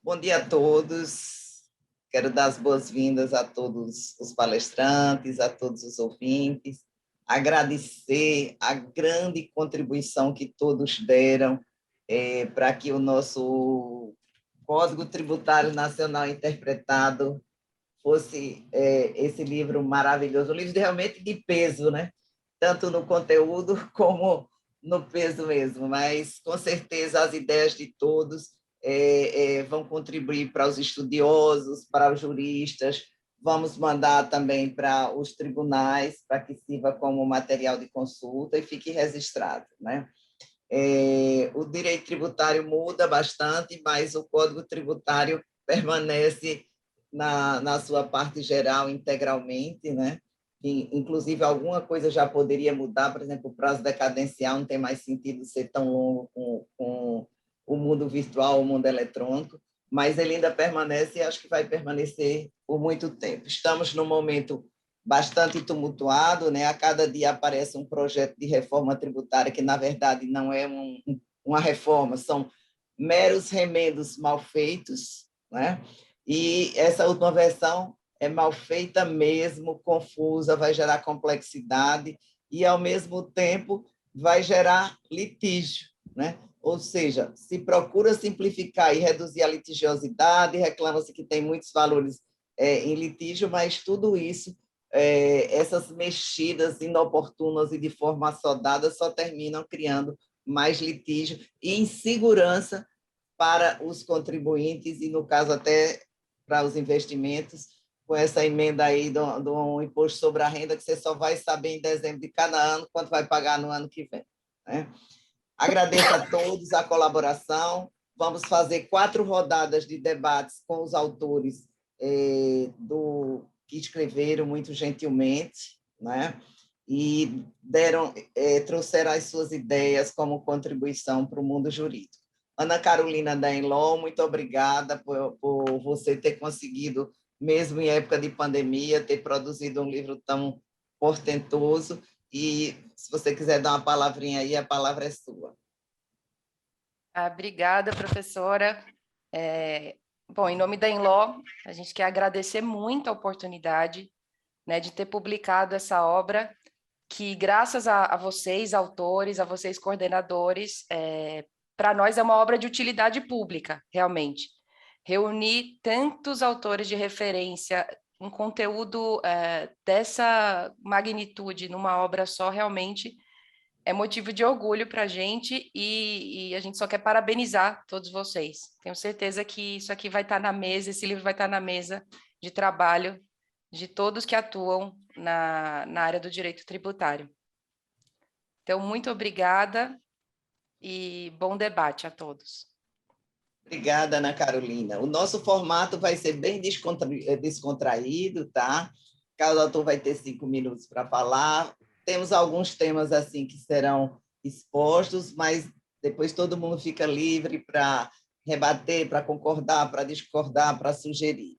Bom dia a todos. Quero dar as boas-vindas a todos os palestrantes, a todos os ouvintes, agradecer a grande contribuição que todos deram para que o nosso Código Tributário Nacional Interpretado fosse esse livro maravilhoso, um livro realmente de peso, né? Tanto no conteúdo como no peso mesmo, mas com certeza as ideias de todos vão contribuir para os estudiosos, para os juristas, vamos mandar também para os tribunais, para que sirva como material de consulta e fique registrado, né? O direito tributário muda bastante, mas o Código Tributário permanece na sua parte geral integralmente, né? E, inclusive, alguma coisa já poderia mudar, por exemplo, o prazo decadencial não tem mais sentido ser tão longo com o mundo virtual, o mundo eletrônico, mas ele ainda permanece e acho que vai permanecer por muito tempo. Estamos num momento bastante tumultuado, né? A cada dia aparece um projeto de reforma tributária que, na verdade, não é uma reforma, são meros remendos mal feitos, né? E essa última versão é mal feita mesmo, confusa, vai gerar complexidade e, ao mesmo tempo, vai gerar litígio, né? Ou seja, se procura simplificar e reduzir a litigiosidade, reclama-se que tem muitos valores em litígio, mas tudo isso, essas mexidas inoportunas e de forma assodada só terminam criando mais litígio e insegurança para os contribuintes e, no caso, até para os investimentos, com essa emenda aí do imposto sobre a renda, que você só vai saber em dezembro de cada ano quanto vai pagar no ano que vem, né? Agradeço a todos a colaboração. Vamos fazer 4 rodadas de debates com os autores que escreveram muito gentilmente, né? E trouxeram as suas ideias como contribuição para o mundo jurídico. Ana Carolina Dainlon, muito obrigada por você ter conseguido, mesmo em época de pandemia, ter produzido um livro tão portentoso. E, se você quiser dar uma palavrinha aí, a palavra é sua. Obrigada, professora. Bom, em nome da Enló, a gente quer agradecer muito a oportunidade, né, de ter publicado essa obra, que graças a vocês, autores, a vocês, coordenadores, para nós é uma obra de utilidade pública, realmente. Reunir tantos autores de referência, um conteúdo dessa magnitude numa obra só, realmente é motivo de orgulho para a gente e a gente só quer parabenizar todos vocês. Tenho certeza que isso aqui vai estar na mesa, esse livro vai estar na mesa de trabalho de todos que atuam na área do direito tributário. Então, muito obrigada e bom debate a todos. Obrigada, Ana Carolina. O nosso formato vai ser bem descontraído, tá? Cada autor vai ter 5 minutos para falar. Temos alguns temas assim que serão expostos, mas depois todo mundo fica livre para rebater, para concordar, para discordar, para sugerir.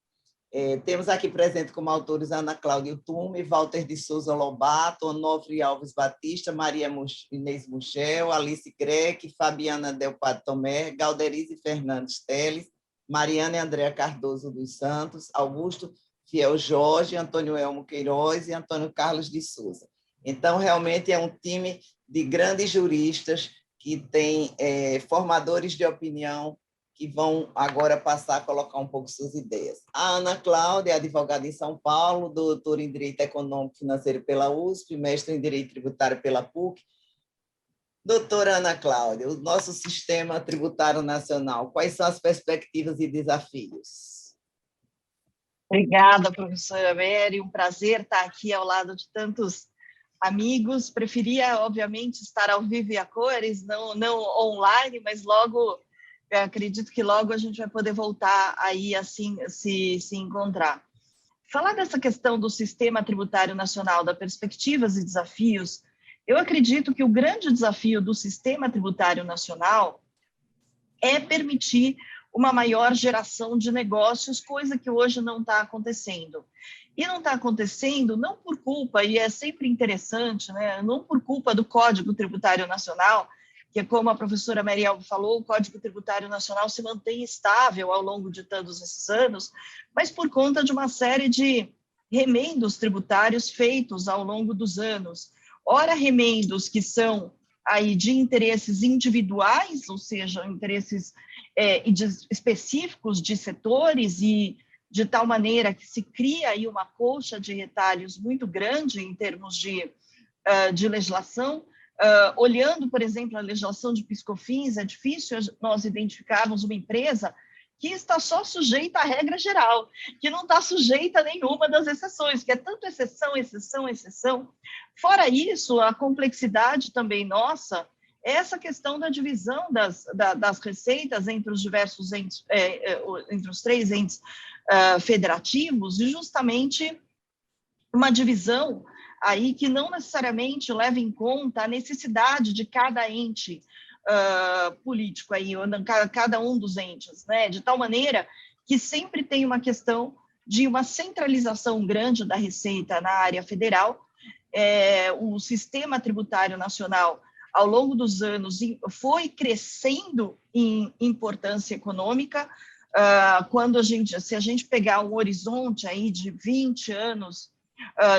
Temos aqui presente como autores Ana Cláudia Tume, Walter de Souza Lobato, Onofre Alves Batista, Maria Inês Muchel, Alice Greck, Fabiana Delpato Tomé, Galderize Fernandes Teles, Mariana e Andréa Cardoso dos Santos, Augusto Fiel Jorge, Antônio Elmo Queiroz e Antônio Carlos de Souza. Então, realmente é um time de grandes juristas que tem formadores de opinião que vão agora passar a colocar um pouco suas ideias. A Ana Cláudia é advogada em São Paulo, doutora em Direito Econômico e Financeiro pela USP, mestre em Direito Tributário pela PUC. Doutora Ana Cláudia, o nosso sistema tributário nacional, quais são as perspectivas e desafios? Obrigada, professora Mary, um prazer estar aqui ao lado de tantos amigos. Preferia, obviamente, estar ao vivo e a cores, não online, mas logo... Eu acredito que logo a gente vai poder voltar aí assim se encontrar. Falar dessa questão do sistema tributário nacional, das perspectivas e desafios, eu acredito que o grande desafio do sistema tributário nacional é permitir uma maior geração de negócios, coisa que hoje não está acontecendo. E não está acontecendo não por culpa, e é sempre interessante, né, não por culpa do Código Tributário Nacional, que, como a professora Mariel falou, o Código Tributário Nacional se mantém estável ao longo de todos esses anos, mas por conta de uma série de remendos tributários feitos ao longo dos anos. Ora, remendos que são aí de interesses individuais, ou seja, interesses específicos de setores, e de tal maneira que se cria aí uma colcha de retalhos muito grande em termos de legislação. Olhando, por exemplo, a legislação de PIS/COFINS, é difícil nós identificarmos uma empresa que está só sujeita à regra geral, que não está sujeita a nenhuma das exceções, que é tanto exceção, exceção, exceção. Fora isso, a complexidade também nossa é essa questão da divisão das receitas entre os diversos entes, entre os 3 entes federativos, e justamente uma divisão aí que não necessariamente leva em conta a necessidade de cada ente político, aí, cada um dos entes, né? De tal maneira que sempre tem uma questão de uma centralização grande da receita na área federal. O sistema tributário nacional, ao longo dos anos, foi crescendo em importância econômica. Se a gente pegar um horizonte aí de 20 anos,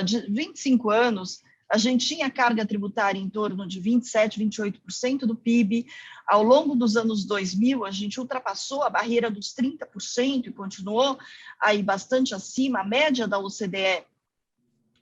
de 25 anos, a gente tinha carga tributária em torno de 27%, 28% do PIB. Ao longo dos anos 2000, a gente ultrapassou a barreira dos 30% e continuou aí bastante acima. A média da OCDE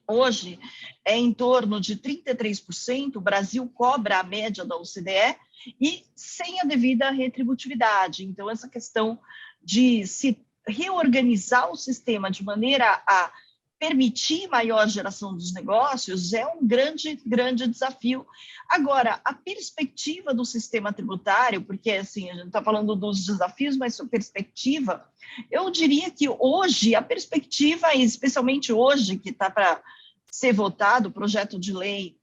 hoje é em torno de 33%, o Brasil cobra a média da OCDE e sem a devida retributividade. Então, essa questão de se reorganizar o sistema de maneira a permitir maior geração dos negócios é um grande, grande desafio. Agora, a perspectiva do sistema tributário, porque assim, a gente está falando dos desafios, mas a perspectiva, eu diria que hoje, a perspectiva, especialmente hoje, que está para ser votado o projeto de lei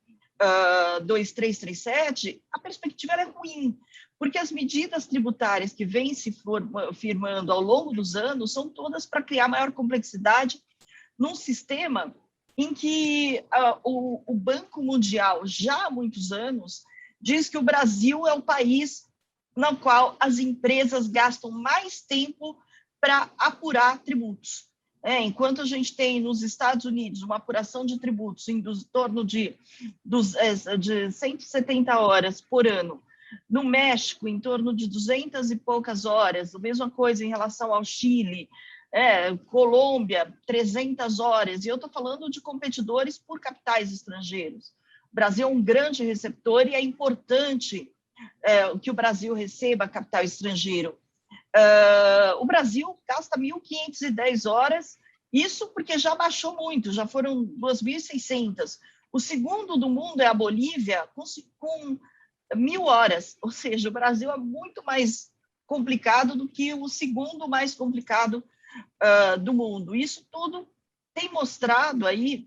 2337, a perspectiva é ruim, porque as medidas tributárias que vêm se firmando ao longo dos anos são todas para criar maior complexidade num sistema em que o Banco Mundial, já há muitos anos, diz que o Brasil é o país no qual as empresas gastam mais tempo para apurar tributos. Enquanto a gente tem nos Estados Unidos uma apuração de tributos em torno de 170 horas por ano, no México em torno de 200 e poucas horas, a mesma coisa em relação ao Chile, Colômbia, 300 horas, e eu estou falando de competidores por capitais estrangeiros. O Brasil é um grande receptor e é importante que o Brasil receba capital estrangeiro. O Brasil gasta 1.510 horas, isso porque já baixou muito, já foram 2.600. O segundo do mundo é a Bolívia, com 1.000 horas, ou seja, o Brasil é muito mais complicado do que o segundo mais complicado do mundo. Isso tudo tem mostrado aí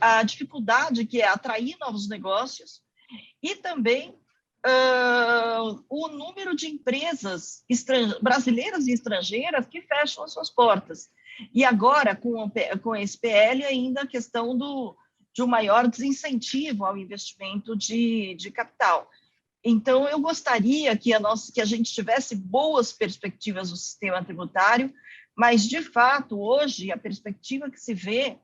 a dificuldade que é atrair novos negócios e também o número de empresas brasileiras e estrangeiras que fecham as suas portas. E agora, com esse PL, ainda a questão de um maior desincentivo ao investimento de capital. Então, eu gostaria que a gente tivesse boas perspectivas no sistema tributário, mas, de fato, hoje, a perspectiva que se vê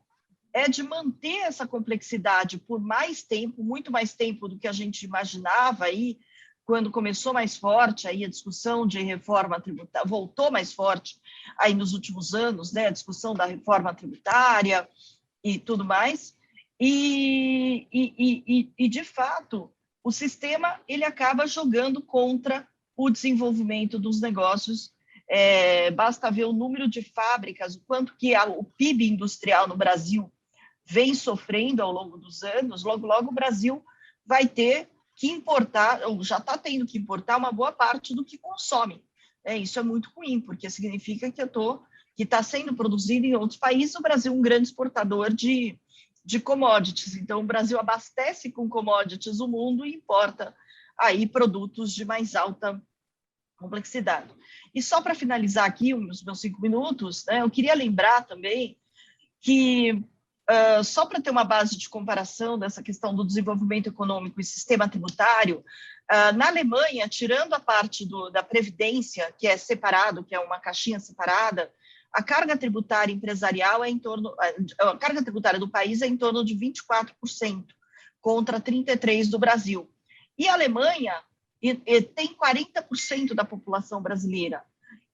é de manter essa complexidade por mais tempo, muito mais tempo do que a gente imaginava aí, quando começou mais forte aí a discussão de reforma tributária, voltou mais forte aí nos últimos anos, né, a discussão da reforma tributária e tudo mais, e de fato, o sistema ele acaba jogando contra o desenvolvimento dos negócios. Basta ver o número de fábricas, o quanto que o PIB industrial no Brasil vem sofrendo ao longo dos anos. Logo, logo o Brasil vai ter que importar, ou já está tendo que importar uma boa parte do que consome. Isso é muito ruim, porque significa que está sendo produzido em outros países. O Brasil é um grande exportador de commodities, então o Brasil abastece com commodities o mundo e importa aí produtos de mais alta complexidade. E só para finalizar aqui os meus 5 minutos, né, eu queria lembrar também que só para ter uma base de comparação dessa questão do desenvolvimento econômico e sistema tributário, na Alemanha, tirando a parte da previdência, que é separado, que é uma caixinha separada, a carga tributária empresarial a carga tributária do país é em torno de 24%, contra 33% do Brasil. E a Alemanha tem 40% da população brasileira.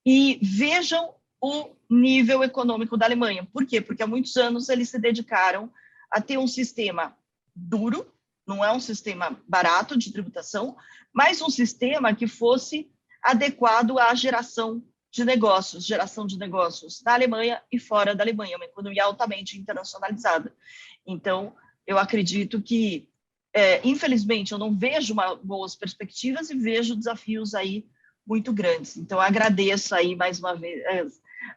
E vejam o nível econômico da Alemanha. Por quê? Porque há muitos anos eles se dedicaram a ter um sistema duro, não é um sistema barato de tributação, mas um sistema que fosse adequado à geração de negócios na Alemanha e fora da Alemanha, uma economia altamente internacionalizada. Então, eu acredito que, infelizmente, eu não vejo boas perspectivas e vejo desafios aí muito grandes. Então, agradeço aí mais uma vez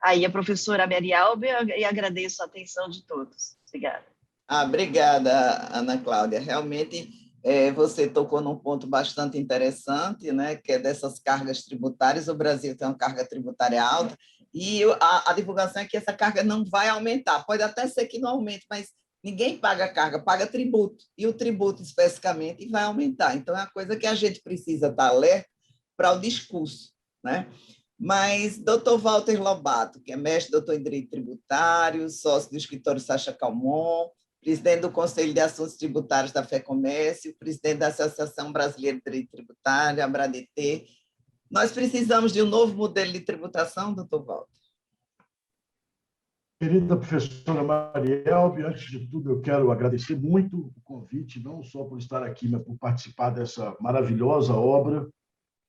aí a professora Mary Alba e agradeço a atenção de todos. Obrigada. Obrigada, Ana Cláudia. Realmente, você tocou num ponto bastante interessante, né, que é dessas cargas tributárias. O Brasil tem uma carga tributária alta e a divulgação é que essa carga não vai aumentar. Pode até ser que não aumente, mas ninguém paga carga, paga tributo. E o tributo, especificamente, vai aumentar. Então, é uma coisa que a gente precisa estar alerta para o discurso, né? Mas, doutor Walter Lobato, que é mestre doutor em Direito Tributário, sócio do escritório Sacha Calmon, presidente do Conselho de Assuntos Tributários da FEComércio, presidente da Associação Brasileira de Direito Tributário, a ABRADT. Nós precisamos de um novo modelo de tributação, doutor Walter? Querida professora Marielbe, antes de tudo, eu quero agradecer muito o convite, não só por estar aqui, mas por participar dessa maravilhosa obra,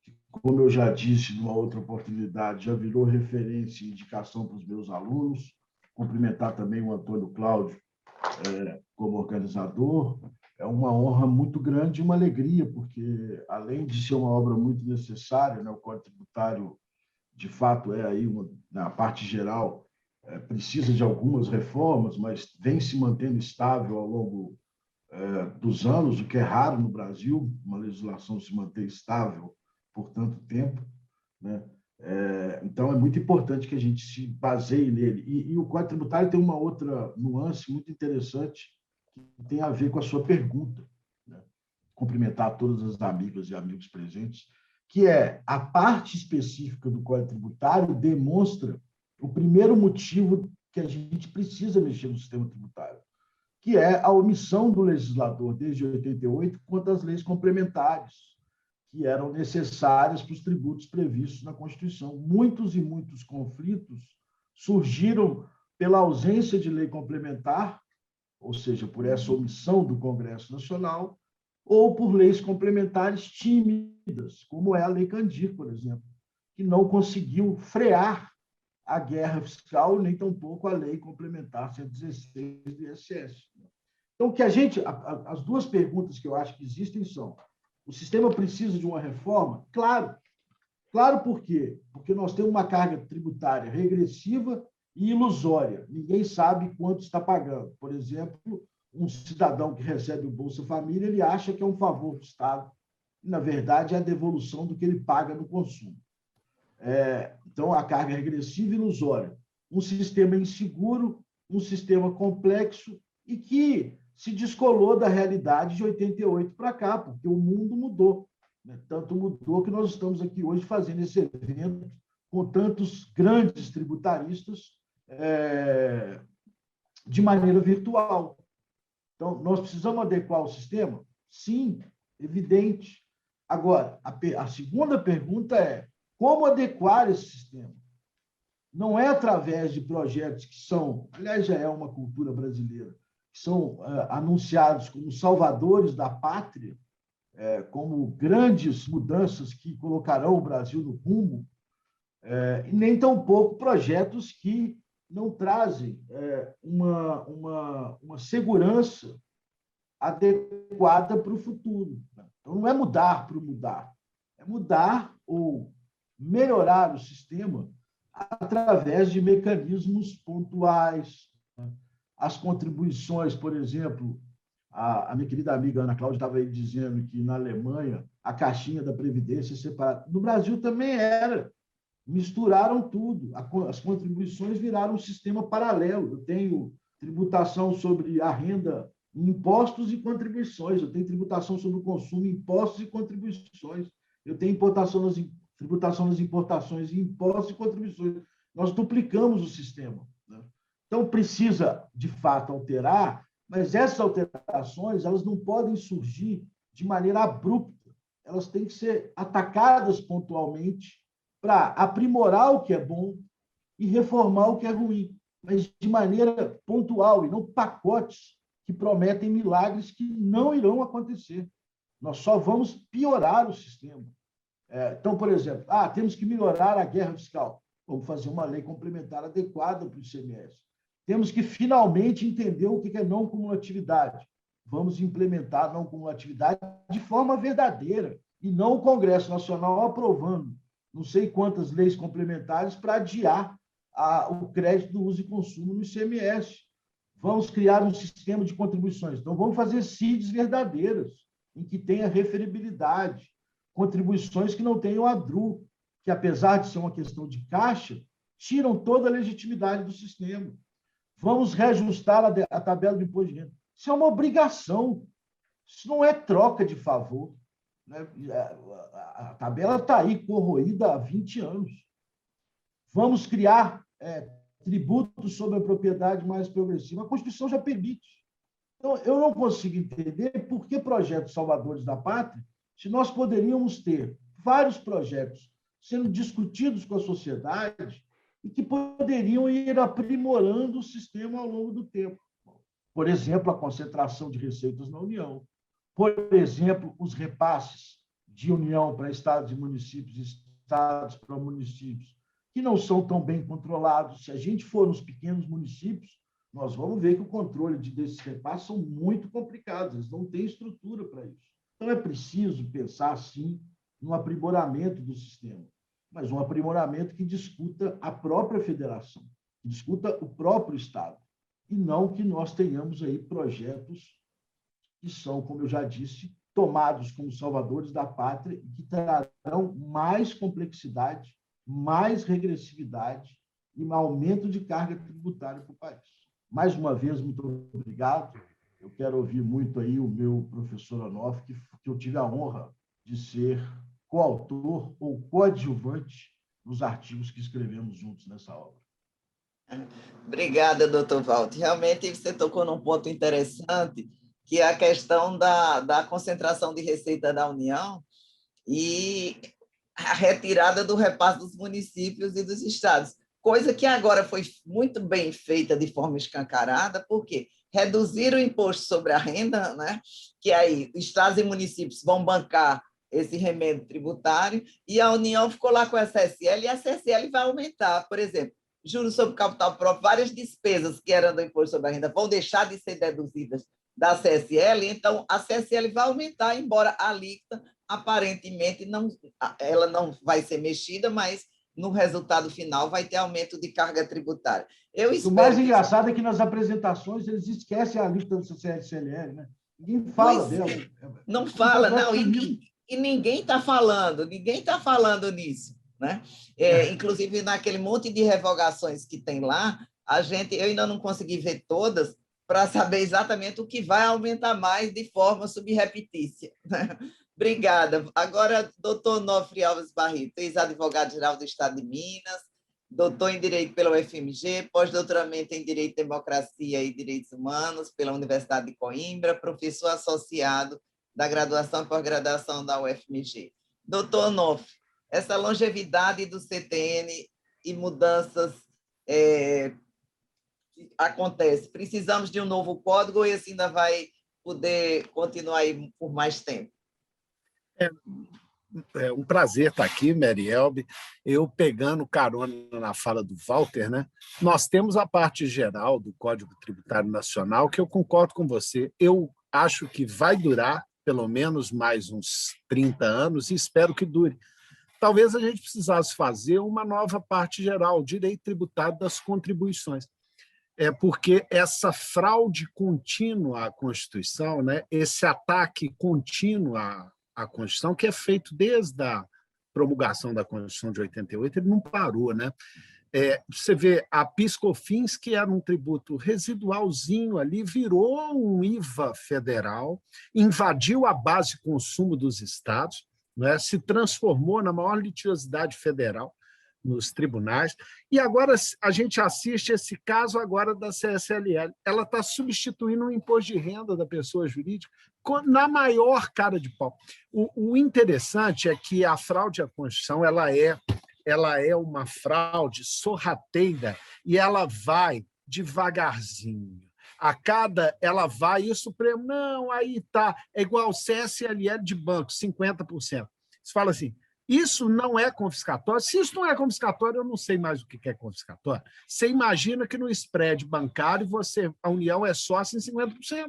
que, como eu já disse numa outra oportunidade, já virou referência e indicação para os meus alunos. Cumprimentar também o Antônio Cláudio como organizador. É uma honra muito grande e uma alegria, porque, além de ser uma obra muito necessária, né, o Código Tributário, de fato, aí na parte geral, precisa de algumas reformas, mas vem se mantendo estável ao longo dos anos, o que é raro no Brasil, uma legislação se manter estável por tanto tempo, né? Então, é muito importante que a gente se baseie nele. E o Código Tributário tem uma outra nuance muito interessante, que tem a ver com a sua pergunta, né? Cumprimentar todas as amigas e amigos presentes, que é a parte específica do Código Tributário demonstra o primeiro motivo que a gente precisa mexer no sistema tributário, que é a omissão do legislador, desde 88, quanto às leis complementares, que eram necessárias para os tributos previstos na Constituição. Muitos e muitos conflitos surgiram pela ausência de lei complementar, ou seja, por essa omissão do Congresso Nacional, ou por leis complementares tímidas, como é a Lei Candir, por exemplo, que não conseguiu frear a guerra fiscal, nem tampouco a Lei Complementar 116 do ISS. Então, as duas perguntas que eu acho que existem são: o sistema precisa de uma reforma? Claro. Claro, por quê? Porque nós temos uma carga tributária regressiva e ilusória. Ninguém sabe quanto está pagando. Por exemplo, um cidadão que recebe o Bolsa Família, ele acha que é um favor do Estado. E, na verdade, é a devolução do que ele paga no consumo. Então, a carga regressiva e ilusória. Um sistema inseguro, um sistema complexo e que se descolou da realidade de 88 para cá, porque o mundo mudou, né? Tanto mudou que nós estamos aqui hoje fazendo esse evento com tantos grandes tributaristas de maneira virtual. Então, nós precisamos adequar o sistema? Sim, evidente. Agora, a segunda pergunta é: como adequar esse sistema? Não é através de projetos que são, aliás, já é uma cultura brasileira, que são anunciados como salvadores da pátria, como grandes mudanças que colocarão o Brasil no rumo, e nem tampouco projetos que não trazem uma segurança adequada para o futuro. Então, não é mudar por mudar, é mudar ou melhorar o sistema através de mecanismos pontuais. As contribuições, por exemplo, a minha querida amiga Ana Cláudia estava aí dizendo que na Alemanha a caixinha da Previdência é separada. No Brasil também era. Misturaram tudo. As contribuições viraram um sistema paralelo. Eu tenho tributação sobre a renda, impostos e contribuições. Eu tenho tributação sobre o consumo, impostos e contribuições. Eu tenho tributação nas importações, impostos e contribuições. Nós duplicamos o sistema, né? Então, precisa, de fato, alterar, mas essas alterações elas não podem surgir de maneira abrupta. Elas têm que ser atacadas pontualmente para aprimorar o que é bom e reformar o que é ruim, mas de maneira pontual e não pacotes que prometem milagres que não irão acontecer. Nós só vamos piorar o sistema. Então, por exemplo, temos que melhorar a guerra fiscal. Vamos fazer uma lei complementar adequada para o ICMS. Temos que finalmente entender o que é não cumulatividade. Vamos implementar a não cumulatividade de forma verdadeira e não o Congresso Nacional aprovando não sei quantas leis complementares para adiar o crédito do uso e consumo no ICMS. Vamos criar um sistema de contribuições. Então, vamos fazer CIDs verdadeiras, em que tenha referibilidade, contribuições que não tenham ADRU, que, apesar de ser uma questão de caixa, tiram toda a legitimidade do sistema. Vamos reajustar a tabela do imposto de renda. Isso é uma obrigação. Isso não é troca de favor, né? A tabela está aí corroída há 20 anos. Vamos criar tributos sobre a propriedade mais progressiva. A Constituição já permite. Então, eu não consigo entender por que projetos salvadores da pátria, se nós poderíamos ter vários projetos sendo discutidos com a sociedade e que poderiam ir aprimorando o sistema ao longo do tempo. Por exemplo, a concentração de receitas na União. Por exemplo, os repasses de União para estados e municípios, estados para municípios, que não são tão bem controlados. Se a gente for nos pequenos municípios, nós vamos ver que o controle desses repasses são muito complicados, eles não têm estrutura para isso. Então, é preciso pensar, sim, no aprimoramento do sistema, mas um aprimoramento que discuta a própria federação, que discuta o próprio Estado, e não que nós tenhamos aí projetos que são, como eu já disse, tomados como salvadores da pátria e que trarão mais complexidade, mais regressividade e um aumento de carga tributária para o país. Mais uma vez, muito obrigado. Eu quero ouvir muito aí o meu professor Onofre, que eu tive a honra de ser coautor ou coadjuvante nos artigos que escrevemos juntos nessa obra. Obrigada, doutor Walter. Realmente você tocou num ponto interessante, que é a questão da concentração de receita da União e a retirada do repasse dos municípios e dos estados, coisa que agora foi muito bem feita de forma escancarada, porque reduziram o imposto sobre a renda, né? Que aí estados e municípios vão bancar esse remendo tributário, e a União ficou lá com a CSL, e a CSL vai aumentar, por exemplo, juros sobre capital próprio, várias despesas que eram do imposto sobre a renda vão deixar de ser deduzidas da CSL, então a CSL vai aumentar, embora a alíquota aparentemente ela não vai ser mexida, mas no resultado final vai ter aumento de carga tributária. O mais engraçado é que nas apresentações eles esquecem a alíquota do CSLL, né? Ninguém fala dela. Não fala, não, e ninguém está falando nisso, né? Inclusive, naquele monte de revogações que tem lá, eu ainda não consegui ver todas para saber exatamente o que vai aumentar mais de forma subrepetícia. Obrigada. Agora, doutor Onofre Alves Barreto, ex-advogado-geral do Estado de Minas, doutor em Direito pela UFMG, pós-doutoramento em Direito, Democracia e Direitos Humanos pela Universidade de Coimbra, professor associado da graduação e pós-graduação da UFMG. Doutor Onofre, essa longevidade do CTN e mudanças acontece. Precisamos de um novo código ou esse ainda vai poder continuar aí por mais tempo? É um prazer estar aqui, Marielbe. Eu pegando carona na fala do Walter, né? Nós temos a parte geral do Código Tributário Nacional, que eu concordo com você. Eu acho que vai durar pelo menos mais uns 30 anos e espero que dure. Talvez a gente precisasse fazer uma nova parte geral, direito tributário das contribuições. Porque essa fraude contínua à Constituição, né? Esse ataque contínuo à Constituição, que é feito desde a promulgação da Constituição de 88, ele não parou, né? Você vê, a PIS/COFINS, que era um tributo residualzinho ali, virou um IVA federal, invadiu a base de consumo dos estados, né, se transformou na maior litigiosidade federal nos tribunais, e agora a gente assiste esse caso agora da CSLL. Ela está substituindo o imposto de renda da pessoa jurídica na maior cara de pau. O interessante é que a fraude à Constituição ela é uma fraude sorrateira e ela vai devagarzinho. Ela vai, e o Supremo, não, aí tá, é igual o CSLL de banco, 50%. Você fala assim, isso não é confiscatório? Se isso não é confiscatório, eu não sei mais o que é confiscatório. Você imagina que no spread bancário a União é sócia em 50%.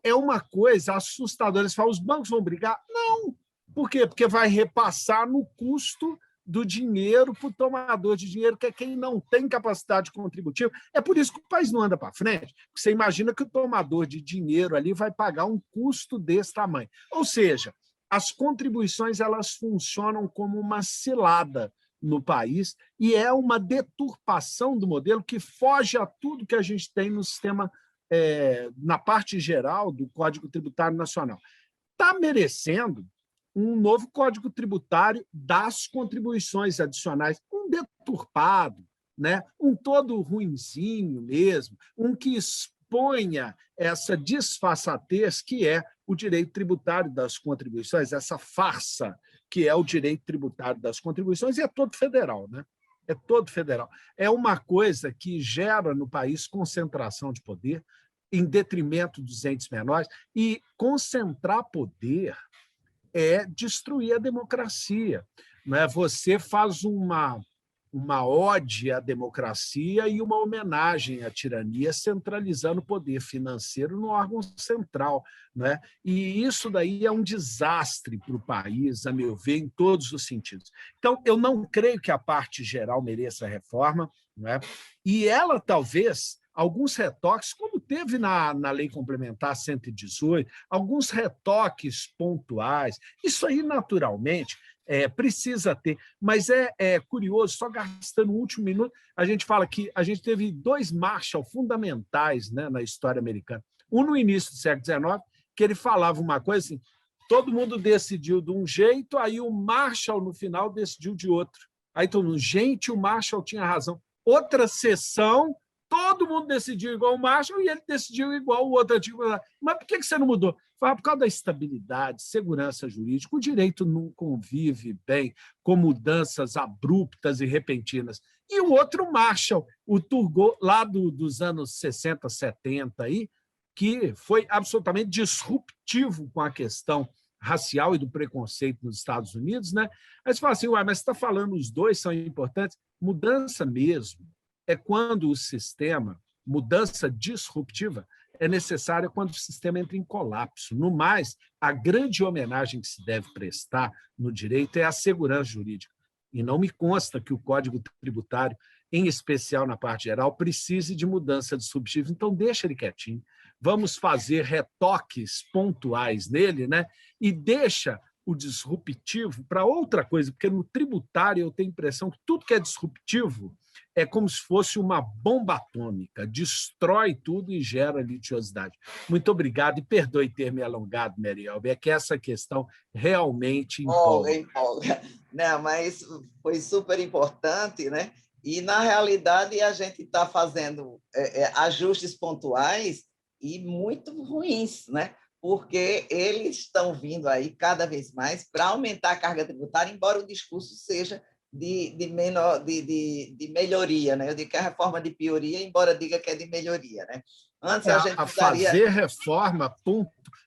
É uma coisa assustadora. Você fala, os bancos vão brigar? Não. Por quê? Porque vai repassar no custo do dinheiro para o tomador de dinheiro, que é quem não tem capacidade contributiva. É por isso que o país não anda para frente. Você imagina que o tomador de dinheiro ali vai pagar um custo desse tamanho. Ou seja, as contribuições elas funcionam como uma cilada no país e é uma deturpação do modelo que foge a tudo que a gente tem no sistema, na parte geral do Código Tributário Nacional. Está merecendo um novo Código Tributário das contribuições adicionais, um deturpado, né? Um todo ruinzinho mesmo, um que exponha essa disfarçatez que é o direito tributário das contribuições, essa farsa que é o direito tributário das contribuições, e é todo federal, né? É todo federal. É uma coisa que gera no país concentração de poder em detrimento dos entes menores, e concentrar poder é destruir a democracia. Né? Você faz uma ode à democracia e uma homenagem à tirania, centralizando o poder financeiro no órgão central. Né? E isso daí é um desastre para o país, a meu ver, em todos os sentidos. Então, eu não creio que a parte geral mereça reforma, né? E ela talvez alguns retoques, como teve na Lei Complementar 118, alguns retoques pontuais. Isso aí, naturalmente, precisa ter. Mas é curioso, só gastando o último minuto, a gente fala que a gente teve 2 Marshall fundamentais, né, na história americana. Um no início do século XIX, que ele falava uma coisa assim, todo mundo decidiu de um jeito, aí o Marshall, no final, decidiu de outro. Aí todo mundo, gente, o Marshall tinha razão. Outra sessão, todo mundo decidiu igual o Marshall e ele decidiu igual o outro. Mas por que você não mudou? Por causa da estabilidade, segurança jurídica. O direito não convive bem com mudanças abruptas e repentinas. E o outro Marshall, o Turgot, lá dos anos 60, 70, aí, que foi absolutamente disruptivo com a questão racial e do preconceito nos Estados Unidos. Né? Aí você fala assim, mas você está falando os dois são importantes? Mudança mesmo é quando o sistema, mudança disruptiva, é necessária quando o sistema entra em colapso. No mais, a grande homenagem que se deve prestar no direito é a segurança jurídica. E não me consta que o Código Tributário, em especial na parte geral, precise de mudança disruptiva. Então, deixa ele quietinho. Vamos fazer retoques pontuais nele, né? E deixa o disruptivo para outra coisa, porque no tributário eu tenho a impressão que tudo que é disruptivo é como se fosse uma bomba atômica, destrói tudo e gera litigiosidade. Muito obrigado e perdoe ter me alongado, Marielbe, é que essa questão realmente empolga. Não, mas foi super importante, né? E, na realidade, a gente está fazendo ajustes pontuais e muito ruins, né? Porque eles estão vindo aí cada vez mais para aumentar a carga tributária, embora o discurso seja de melhoria, né? Eu digo que é a reforma de pioria, embora diga que é de melhoria, né? Antes a gente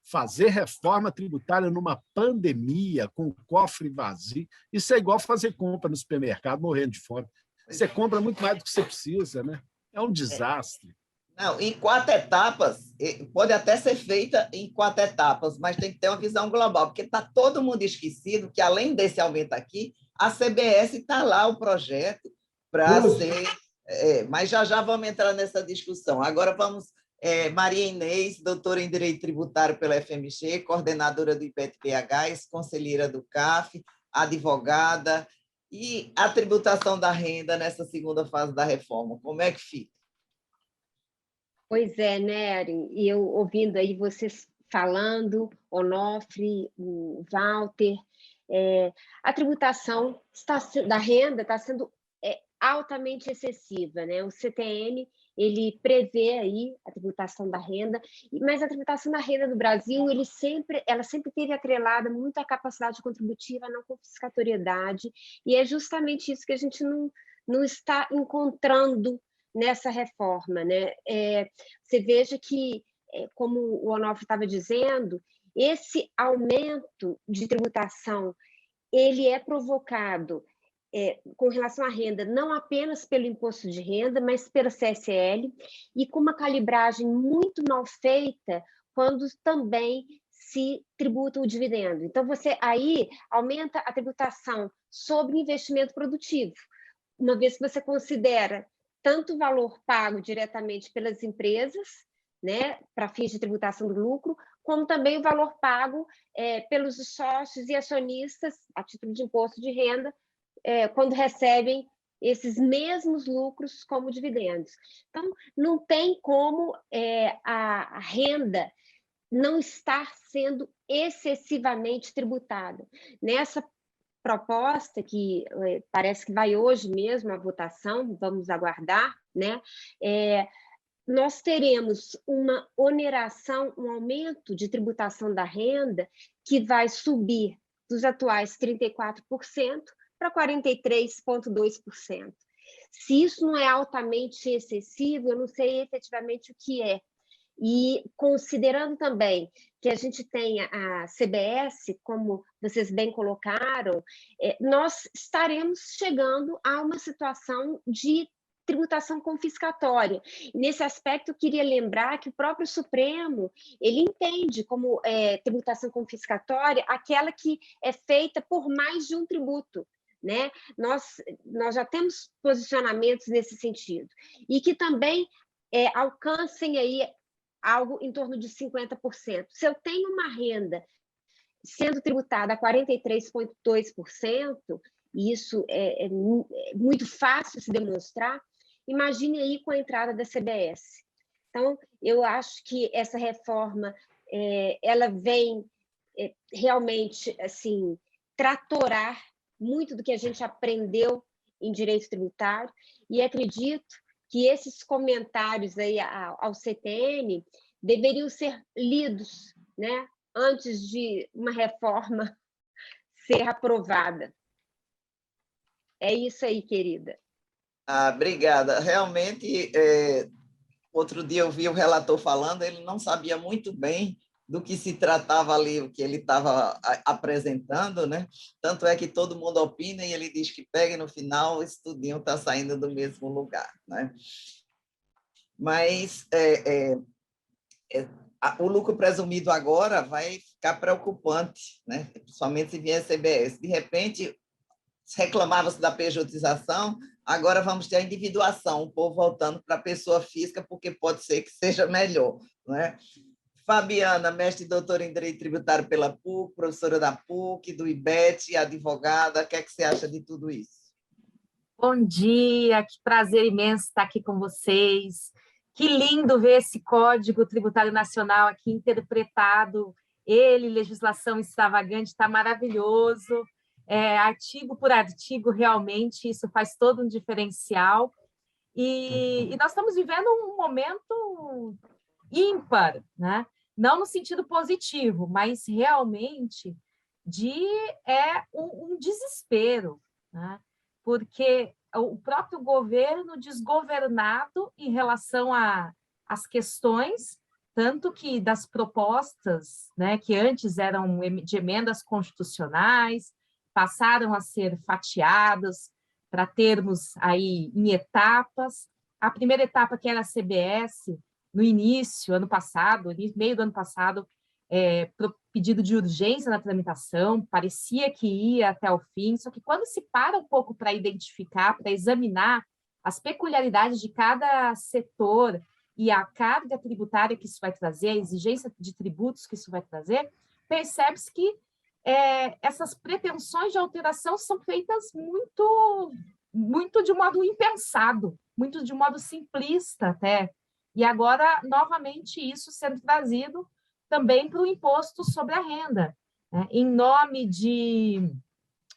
fazer reforma tributária numa pandemia com cofre vazio, isso é igual fazer compra no supermercado morrendo de fome. Você compra muito mais do que você precisa, né? É um desastre. Não, em 4 etapas, pode até ser feita em 4 etapas, mas tem que ter uma visão global, porque está todo mundo esquecido que, além desse aumento aqui, a CBS está lá o projeto para ser... mas já vamos entrar nessa discussão. Agora vamos... Maria Inês, doutora em Direito Tributário pela FMG, coordenadora do IPET-PH, ex-conselheira do CAF, advogada E a tributação da renda nessa segunda fase da reforma, como é que fica? Pois é, né, e eu ouvindo aí vocês falando, Onofre, o Walter, a tributação da renda está sendo altamente excessiva, né? O CTN ele prevê aí a tributação da renda, mas a tributação da renda do Brasil ela sempre teve atrelada muito à capacidade contributiva, à não confiscatoriedade, e é justamente isso que a gente não está encontrando nessa reforma, né? Você veja que, como o Onofre estava dizendo, esse aumento de tributação ele é provocado com relação à renda, não apenas pelo imposto de renda, mas pela CSL, e com uma calibragem muito mal feita quando também se tributa o dividendo. Então, você aí aumenta a tributação sobre investimento produtivo, uma vez que você considera tanto o valor pago diretamente pelas empresas, né, para fins de tributação do lucro, como também o valor pago pelos sócios e acionistas, a título de imposto de renda, quando recebem esses mesmos lucros como dividendos. Então, não tem como a renda não estar sendo excessivamente tributada. Nessa proposta, que parece que vai hoje mesmo à votação, vamos aguardar, né? Nós teremos uma oneração, um aumento de tributação da renda que vai subir dos atuais 34% para 43,2%. Se isso não é altamente excessivo, eu não sei efetivamente o que é. E considerando também que a gente tem a CBS, como vocês bem colocaram, nós estaremos chegando a uma situação de tributação confiscatória. Nesse aspecto, eu queria lembrar que o próprio Supremo ele entende como tributação confiscatória aquela que é feita por mais de um tributo, né? Nós já temos posicionamentos nesse sentido, e que também alcancem aí algo em torno de 50%. Se eu tenho uma renda sendo tributada a 43,2%, e isso é muito fácil se demonstrar, imagine aí com a entrada da CBS. Então, eu acho que essa reforma ela vem realmente assim tratorar muito do que a gente aprendeu em direito tributário, e acredito que esses comentários aí ao CTN deveriam ser lidos, né, antes de uma reforma ser aprovada. É isso aí, querida. Obrigada. Realmente, outro dia eu vi o relator falando, ele não sabia muito bem do que se tratava ali, o que ele estava apresentando, né? Tanto é que todo mundo opina e ele diz que pega e no final isso tudinho está saindo do mesmo lugar, né? Mas o lucro presumido agora vai ficar preocupante, né? Principalmente se vier CBS. De repente, reclamava-se da pejotização, agora vamos ter a individuação, o povo voltando para a pessoa física, porque pode ser que seja melhor, né? Fabiana, mestre e doutora em Direito Tributário pela PUC, professora da PUC, do IBET, advogada, o que é que você acha de tudo isso? Bom dia, que prazer imenso estar aqui com vocês. Que lindo ver esse Código Tributário Nacional aqui interpretado. Ele, legislação extravagante, está maravilhoso. Artigo por artigo, realmente, isso faz todo um diferencial. E nós estamos vivendo um momento ímpar, né? Não no sentido positivo, mas realmente um desespero, né? Porque o próprio governo desgovernado em relação às questões, tanto que das propostas, né, que antes eram de emendas constitucionais, passaram a ser fatiadas para termos aí em etapas. A primeira etapa, que era a CBS, no início, ano passado, meio do ano passado, pedido de urgência na tramitação, parecia que ia até o fim, só que quando se para um pouco para identificar, para examinar as peculiaridades de cada setor e a carga tributária que isso vai trazer, a exigência de tributos que isso vai trazer, percebe-se que essas pretensões de alteração são feitas muito de modo impensado, muito de modo simplista até. E agora, novamente, isso sendo trazido também para o imposto sobre a renda, né? Em nome de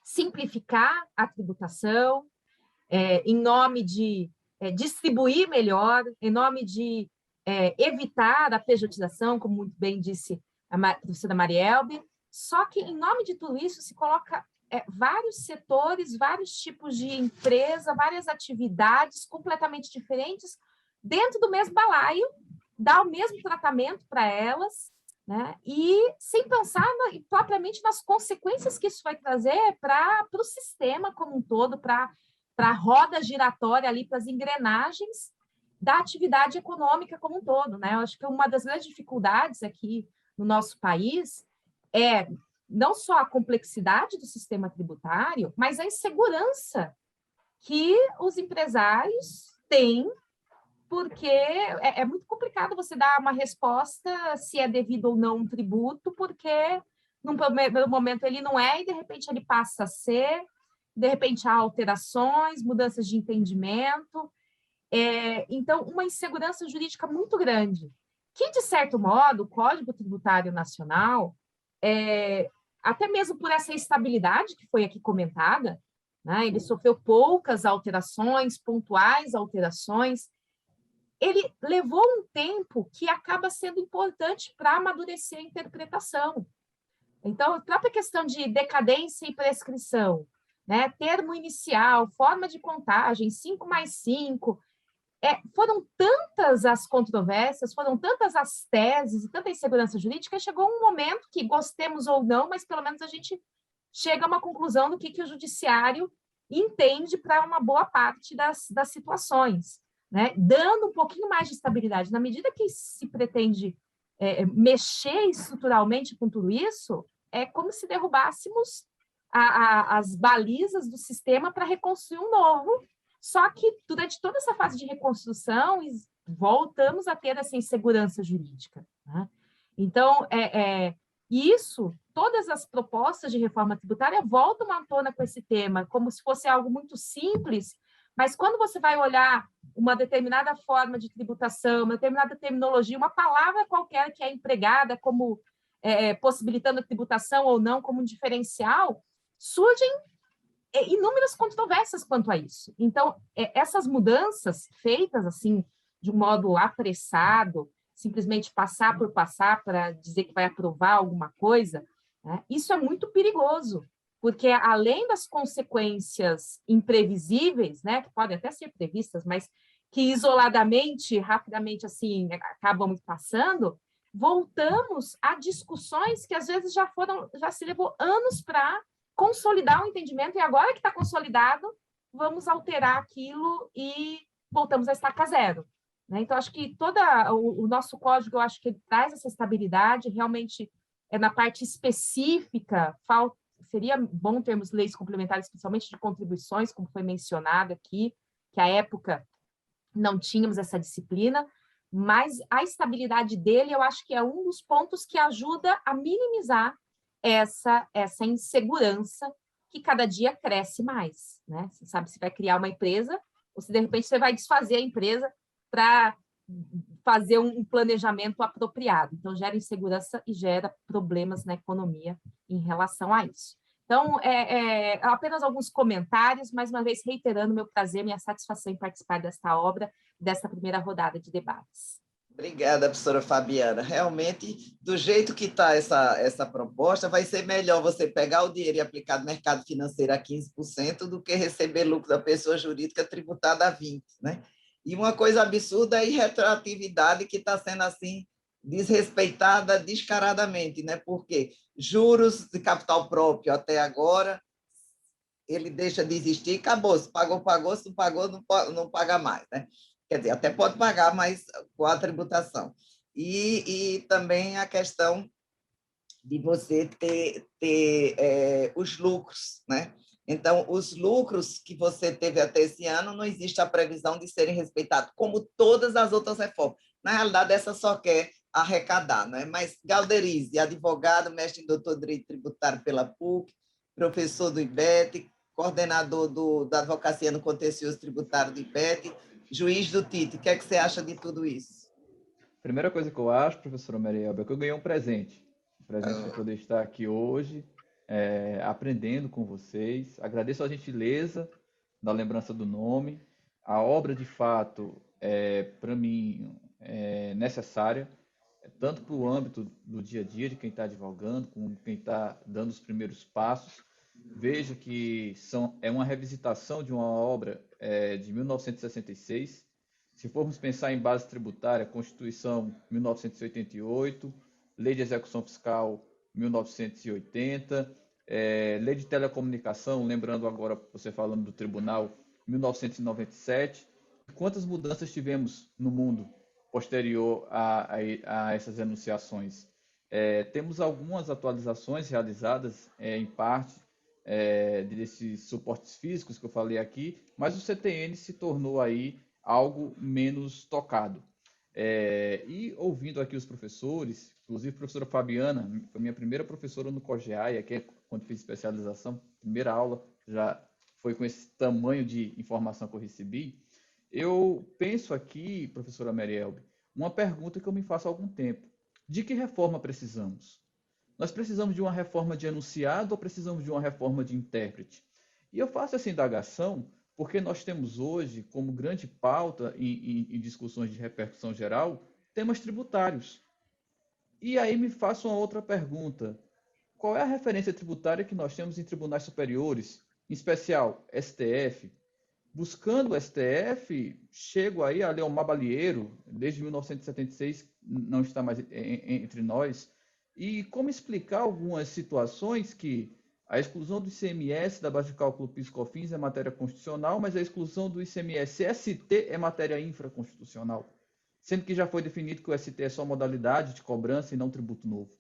simplificar a tributação, em nome de distribuir melhor, em nome de evitar a pejotização, como muito bem disse a professora Marielbe. Só que, em nome de tudo isso, se coloca vários setores, vários tipos de empresa, várias atividades completamente diferentes dentro do mesmo balaio, dá o mesmo tratamento para elas, né? E sem pensar propriamente nas consequências que isso vai trazer para o sistema como um todo, para a roda giratória ali, para as engrenagens da atividade econômica como um todo, né? Eu acho que uma das grandes dificuldades aqui no nosso país é não só a complexidade do sistema tributário, mas a insegurança que os empresários têm, porque é muito complicado você dar uma resposta se é devido ou não um tributo, porque num primeiro momento ele não é, e de repente ele passa a ser, de repente há alterações, mudanças de entendimento. Então, uma insegurança jurídica muito grande, que, de certo modo, o Código Tributário Nacional, até mesmo por essa estabilidade que foi aqui comentada, né, ele sofreu poucas alterações, pontuais alterações, ele levou um tempo que acaba sendo importante para amadurecer a interpretação. Então, a própria questão de decadência e prescrição, né, termo inicial, forma de contagem, 5+5, foram tantas as controvérsias, foram tantas as teses e tanta insegurança jurídica, chegou um momento que, gostemos ou não, mas pelo menos a gente chega a uma conclusão do que o judiciário entende para uma boa parte das situações, né? Dando um pouquinho mais de estabilidade. Na medida que se pretende mexer estruturalmente com tudo isso, é como se derrubássemos as balizas do sistema para reconstruir um novo. Só que, durante toda essa fase de reconstrução, voltamos a ter essa insegurança jurídica, né? Então, todas as propostas de reforma tributária voltam à tona com esse tema, como se fosse algo muito simples, mas quando você vai olhar uma determinada forma de tributação, uma determinada terminologia, uma palavra qualquer que é empregada como possibilitando a tributação ou não, como um diferencial, surgem inúmeras controvérsias quanto a isso. Então, essas mudanças feitas assim, de um modo apressado, simplesmente passar para dizer que vai aprovar alguma coisa, né, isso é muito perigoso, porque além das consequências imprevisíveis, né, que podem até ser previstas, mas que isoladamente, rapidamente assim, acabam passando, voltamos a discussões que às vezes já se levou anos para consolidar o entendimento, e agora que está consolidado, vamos alterar aquilo e voltamos a estaca zero, né? Então, acho que todo o nosso código, eu acho que ele traz essa estabilidade, realmente na parte específica, seria bom termos leis complementares, principalmente de contribuições, como foi mencionado aqui, que à época não tínhamos essa disciplina, mas a estabilidade dele, eu acho que é um dos pontos que ajuda a minimizar essa insegurança que cada dia cresce mais, né? Você sabe se vai criar uma empresa, ou se de repente você vai desfazer a empresa para fazer um planejamento apropriado. Então, gera insegurança e gera problemas na economia em relação a isso. Então, apenas alguns comentários, mais uma vez reiterando meu prazer, minha satisfação em participar desta obra, desta primeira rodada de debates. Obrigada, professora Fabiana. Realmente, do jeito que está essa proposta, vai ser melhor você pegar o dinheiro e aplicar no mercado financeiro a 15% do que receber lucro da pessoa jurídica tributada a 20%, né? E uma coisa absurda é a irretroatividade que está sendo assim desrespeitada descaradamente, né? Porque juros de capital próprio até agora, ele deixa de existir e acabou. Se pagou, se não pagou, não paga mais, né? Quer dizer, até pode pagar, mas com a tributação. E também a questão de você ter os lucros, né? Então, os lucros que você teve até esse ano, não existe a previsão de serem respeitados, como todas as outras reformas. Na realidade, essa só quer arrecadar, né? Mas Galderize, advogado, mestre em doutor em Direito Tributário pela PUC, professor do IBET, coordenador da Advocacia no Contencioso Tributário do IBET, juiz do TIT. O que é que você acha de tudo isso? Primeira coisa que eu acho, professora Marielba, é que eu ganhei um presente. Um presente de poder estar aqui hoje, aprendendo com vocês. Agradeço a gentileza da lembrança do nome. A obra, de fato, para mim, é necessária, tanto para o âmbito do dia a dia de quem está advogando, como quem está dando os primeiros passos. Vejo que é uma revisitação de uma obra de 1966. Se formos pensar em base tributária, Constituição 1988, Lei de Execução Fiscal 1980, Lei de Telecomunicação, lembrando agora você falando do Tribunal, 1997. Quantas mudanças tivemos no mundo posterior a essas enunciações? Temos algumas atualizações realizadas, em parte, desses suportes físicos que eu falei aqui, mas o CTN se tornou aí algo menos tocado. E ouvindo aqui os professores, inclusive a professora Fabiana, foi minha primeira professora no COGEAI, aqui quando fiz especialização, primeira aula, já foi com esse tamanho de informação que eu recebi. Eu penso aqui, professora Marielbe, uma pergunta que eu me faço há algum tempo. De que reforma precisamos? Nós precisamos de uma reforma de enunciado ou precisamos de uma reforma de intérprete? E eu faço essa indagação porque nós temos hoje, como grande pauta em discussões de repercussão geral, temas tributários. E aí me faço uma outra pergunta. Qual é a referência tributária que nós temos em tribunais superiores, em especial STF? Buscando o STF, chego aí a Leomar Balieiro, desde 1976 não está mais entre nós, e como explicar algumas situações que a exclusão do ICMS da base de cálculo PIS/COFINS é matéria constitucional, mas a exclusão do ICMS-ST é matéria infraconstitucional, sendo que já foi definido que o ST é só modalidade de cobrança e não tributo novo.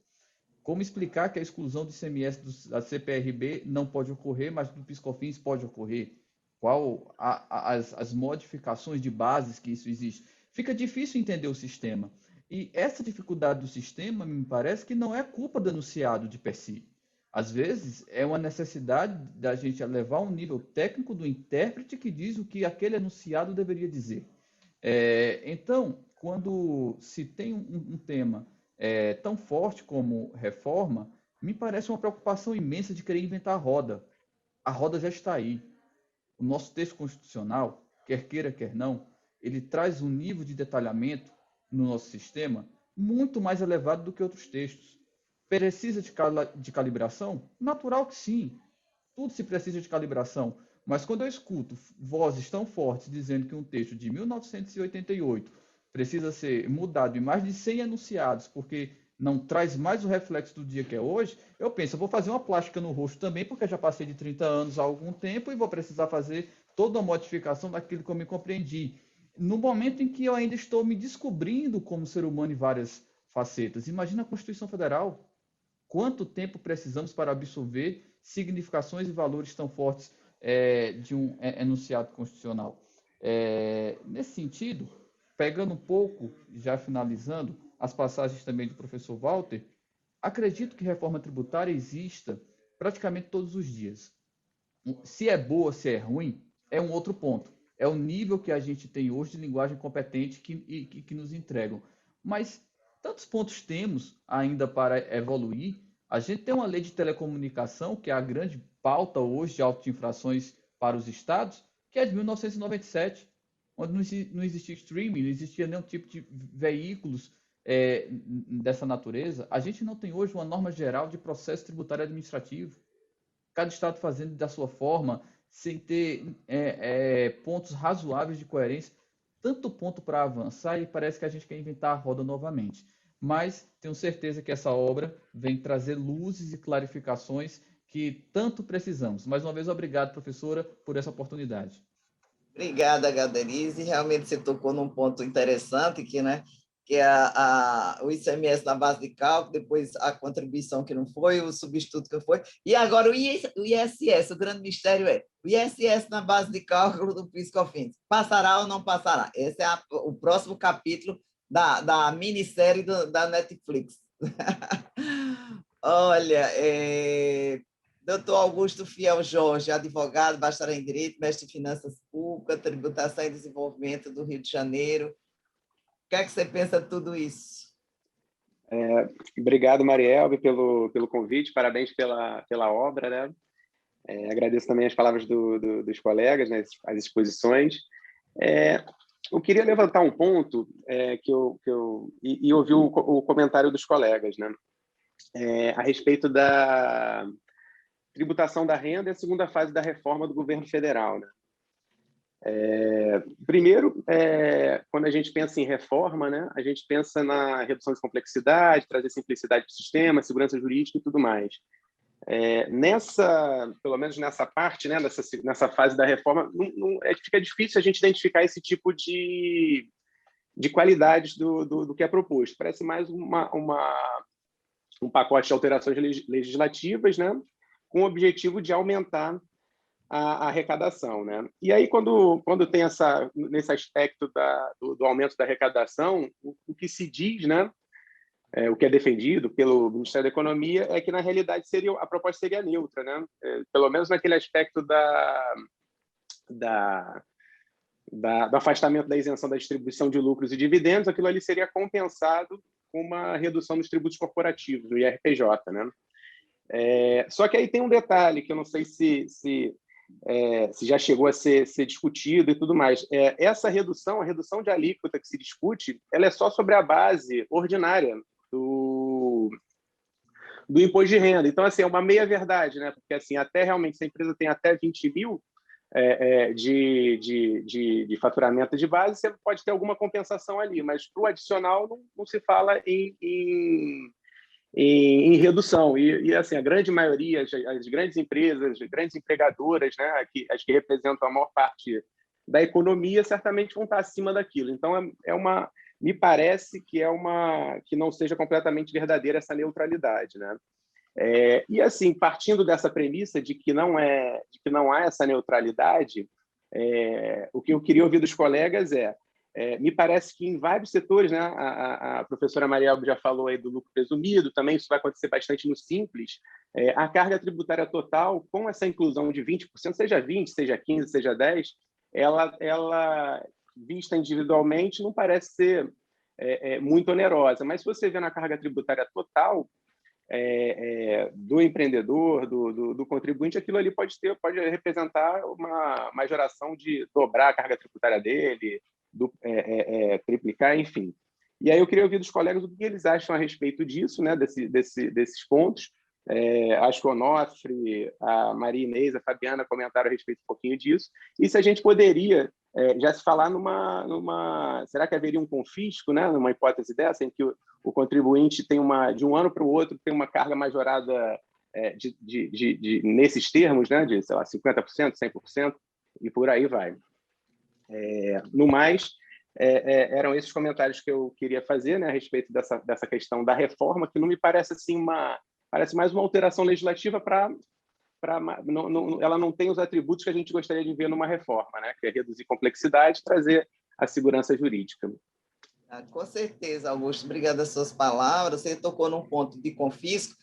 Como explicar que a exclusão do ICMS da CPRB não pode ocorrer, mas do PIS/COFINS pode ocorrer? Qual as modificações de bases que isso existe? Fica difícil entender o sistema. E essa dificuldade do sistema, me parece que não é culpa do enunciado de per si. Às vezes, é uma necessidade da gente levar um nível técnico do intérprete que diz o que aquele enunciado deveria dizer. Então, quando se tem um tema tão forte como reforma, me parece uma preocupação imensa de querer inventar a roda. A roda já está aí. O nosso texto constitucional, quer queira, quer não, ele traz um nível de detalhamento no nosso sistema muito mais elevado do que outros textos. Precisa de calibração? Natural que sim. Tudo se precisa de calibração. Mas quando eu escuto vozes tão fortes dizendo que um texto de 1988 precisa ser mudado em mais de 100 enunciados porque não traz mais o reflexo do dia que é hoje, eu penso, eu vou fazer uma plástica no rosto também, porque eu já passei de 30 anos há algum tempo e vou precisar fazer toda a modificação daquilo que eu me compreendi. No momento em que eu ainda estou me descobrindo como ser humano em várias facetas. Imagina a Constituição Federal. Quanto tempo precisamos para absorver significações e valores tão fortes de um enunciado constitucional? Nesse sentido, pegando um pouco, já finalizando, as passagens também do professor Walter, acredito que reforma tributária exista praticamente todos os dias. Se é boa, se é ruim, é um outro ponto. É o nível que a gente tem hoje de linguagem competente que nos entregam. Mas tantos pontos temos ainda para evoluir. A gente tem uma lei de telecomunicação, que é a grande pauta hoje de auto-infrações para os estados, que é de 1997, onde não existia streaming, não existia nenhum tipo de veículos dessa natureza. A gente não tem hoje uma norma geral de processo tributário administrativo. Cada estado fazendo da sua forma, sem ter pontos razoáveis de coerência. Tanto ponto para avançar e parece que a gente quer inventar a roda novamente. Mas tenho certeza que essa obra vem trazer luzes e clarificações que tanto precisamos. Mais uma vez, obrigado, professora, por essa oportunidade. Obrigada, Galderize. Realmente você tocou num ponto interessante, que é o ICMS na base de cálculo, depois a contribuição que não foi, o substituto que foi, e agora o ISS, o grande mistério é o ISS na base de cálculo do PIS/COFINS. Passará ou não passará? Esse é o próximo capítulo da minissérie da Netflix. Olha, doutor Augusto Fiel Jorge, advogado, bacharel em Direito, mestre em Finanças Públicas, Tributação e Desenvolvimento do Rio de Janeiro. O que é que você pensa de tudo isso? Obrigado, Marielbe, pelo convite, parabéns pela obra, né? Agradeço também as palavras dos colegas, né, as exposições. Eu queria levantar um ponto e ouvir o comentário dos colegas, né? A respeito da tributação da renda e a segunda fase da reforma do governo federal, né? Primeiro, quando a gente pensa em reforma, né, a gente pensa na redução de complexidade, trazer simplicidade para o sistema, segurança jurídica e tudo mais. Pelo menos nessa parte, né, nessa fase da reforma, fica difícil a gente identificar esse tipo de qualidades do que é proposto. Parece mais um pacote de alterações legislativas, né, com o objetivo de aumentar a arrecadação, né? E aí, quando tem nesse aspecto do aumento da arrecadação, o que se diz, né, o que é defendido pelo Ministério da Economia é que, na realidade, a proposta seria neutra, né? Pelo menos naquele aspecto do afastamento da isenção da distribuição de lucros e dividendos, aquilo ali seria compensado com uma redução dos tributos corporativos, do IRPJ, né? Só que aí tem um detalhe que eu não sei se já chegou a ser discutido e tudo mais. Essa redução, a redução de alíquota que se discute, ela é só sobre a base ordinária do imposto de renda. Então, assim, é uma meia-verdade, né? Porque, assim, realmente, se a empresa tem até 20 mil de faturamento de base, você pode ter alguma compensação ali, mas para o adicional não se fala em redução. E assim, a grande maioria, as grandes empresas, as grandes empregadoras, né, as que representam a maior parte da economia, certamente vão estar acima daquilo. Então, me parece que não seja completamente verdadeira essa neutralidade, né? E assim, partindo dessa premissa de que não há essa neutralidade, o que eu queria ouvir dos colegas me parece que em vários setores, né, a professora Marielbe já falou aí do lucro presumido, também isso vai acontecer bastante no Simples, a carga tributária total, com essa inclusão de 20%, seja 20%, seja 15%, seja 10%, ela vista individualmente, não parece ser muito onerosa. Mas se você vê na carga tributária total do empreendedor, do contribuinte, aquilo ali pode representar uma geração de dobrar a carga tributária dele, triplicar, enfim. E aí eu queria ouvir dos colegas o que eles acham a respeito disso, né, desses pontos. Acho que o Onofre, a Maria Inês, a Fabiana comentaram a respeito um pouquinho disso. E se a gente poderia já se falar será que haveria um confisco, né, numa hipótese dessa, em que o contribuinte tem de um ano para o outro tem uma carga majorada nesses termos, né, de, sei lá, 50%, 100%, e por aí vai. No mais, eram esses comentários que eu queria fazer, né, a respeito dessa questão da reforma, que não me parece assim parece mais uma alteração legislativa ela não tem os atributos que a gente gostaria de ver numa reforma, né, que é reduzir complexidade e trazer a segurança jurídica. Com certeza, Augusto, obrigada pelas suas palavras. Você tocou num ponto de confisco.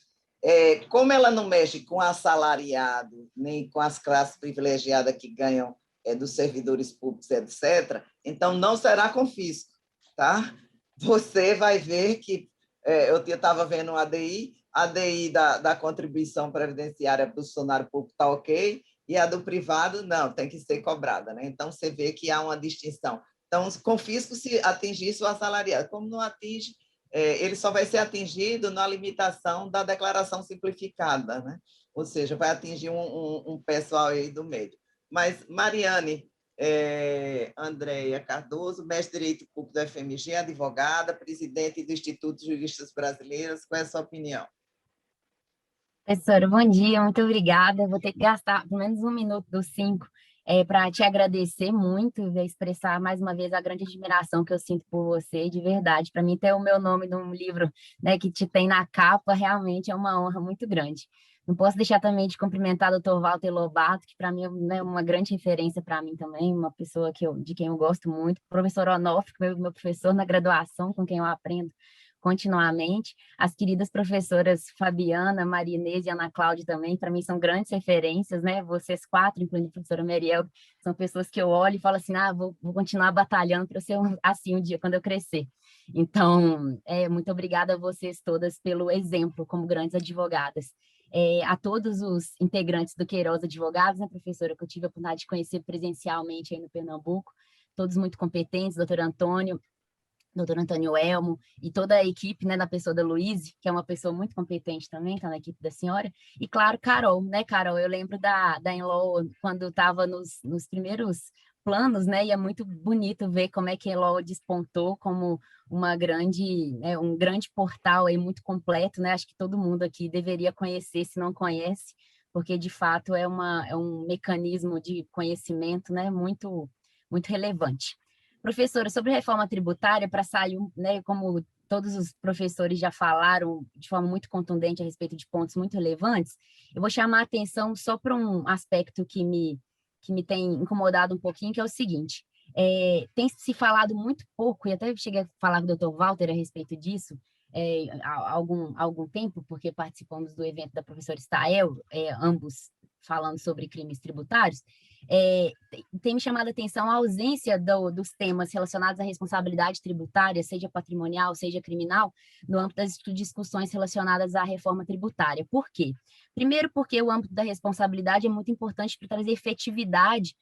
Como ela não mexe com assalariado, nem com as classes privilegiadas que ganham dos servidores públicos, etc., então não será confisco, tá? Você vai ver que eu estava vendo um ADI da contribuição previdenciária para o funcionário público está ok, e a do privado, não, tem que ser cobrada, né? Então, você vê que há uma distinção. Então, confisco se atingisse o assalariado. Como não atinge, ele só vai ser atingido na limitação da declaração simplificada, né? Ou seja, vai atingir um pessoal aí do meio. Mas, Mariane Andréia Cardoso, mestre de Direito Público da FMG, advogada, presidente do Instituto de Juristas Brasileiros, qual é a sua opinião? Professora, bom dia, muito obrigada. Vou ter que gastar pelo menos 1 minuto dos 5 para te agradecer muito e expressar mais uma vez a grande admiração que eu sinto por você, de verdade. Para mim, ter o meu nome num livro, né, que te tem na capa realmente é uma honra muito grande. Não posso deixar também de cumprimentar o Dr. Walter Lobato, que para mim é, né, uma grande referência para mim também, uma pessoa de quem eu gosto muito, o professor Onofre, meu professor na graduação, com quem eu aprendo continuamente, as queridas professoras Fabiana, Maria Inês e Ana Cláudia também, para mim são grandes referências, né? Vocês quatro, incluindo a professora Meriel, são pessoas que eu olho e falo assim, vou continuar batalhando para eu ser assim um dia, quando eu crescer. Então, muito obrigada a vocês todas pelo exemplo como grandes advogadas. A todos os integrantes do Queiroz Advogados, né, professora, que eu tive a oportunidade de conhecer presencialmente aí no Pernambuco, todos muito competentes, doutor Antônio Elmo, e toda a equipe, né, da pessoa da Luíse, que é uma pessoa muito competente também, está na equipe da senhora, e claro, Carol, né, Carol, eu lembro da Enlaw quando estava nos primeiros planos, né, e é muito bonito ver como é que a Enlaw despontou como um grande portal aí muito completo, né, acho que todo mundo aqui deveria conhecer, se não conhece, porque de fato é um mecanismo de conhecimento, né, muito, muito relevante. Professora, sobre reforma tributária, para sair, né, como todos os professores já falaram de forma muito contundente a respeito de pontos muito relevantes, eu vou chamar a atenção só para um aspecto que me tem incomodado um pouquinho, que é o seguinte, tem se falado muito pouco, e até cheguei a falar com o Dr. Walter a respeito disso, há algum tempo, porque participamos do evento da professora Stael, ambos falando sobre crimes tributários, tem me chamado a atenção a ausência dos temas relacionados à responsabilidade tributária, seja patrimonial, seja criminal, no âmbito das discussões relacionadas à reforma tributária. Por quê? Primeiro, porque o âmbito da responsabilidade é muito importante para trazer efetividade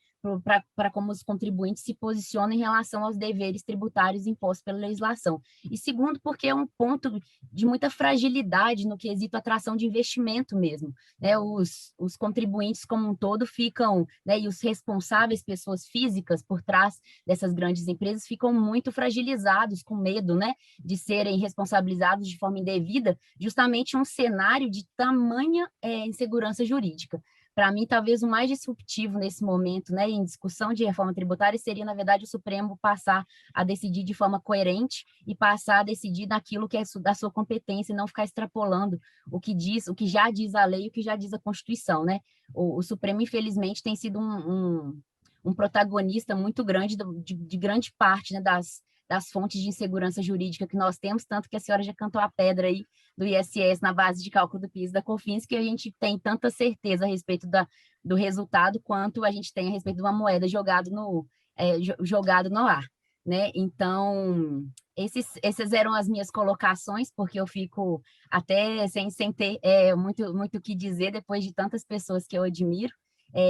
para como os contribuintes se posicionam em relação aos deveres tributários impostos pela legislação. E segundo, porque é um ponto de muita fragilidade no quesito atração de investimento mesmo, né? Os contribuintes como um todo ficam, né, e os responsáveis, pessoas físicas por trás dessas grandes empresas, ficam muito fragilizados, com medo, né, de serem responsabilizados de forma indevida, justamente um cenário de tamanha insegurança jurídica. Para mim, talvez o mais disruptivo nesse momento, né, em discussão de reforma tributária, seria, na verdade, o Supremo passar a decidir de forma coerente e passar a decidir naquilo que é da sua competência e não ficar extrapolando o que já diz a lei e o que já diz a Constituição, né? O Supremo, infelizmente, tem sido um protagonista muito grande de grande parte, né, das fontes de insegurança jurídica que nós temos, tanto que a senhora já cantou a pedra aí do ISS na base de cálculo do PIS da COFINS, que a gente tem tanta certeza a respeito do resultado quanto a gente tem a respeito de uma moeda jogado no ar, né? Então, essas eram as minhas colocações, porque eu fico até sem ter muito o que dizer depois de tantas pessoas que eu admiro.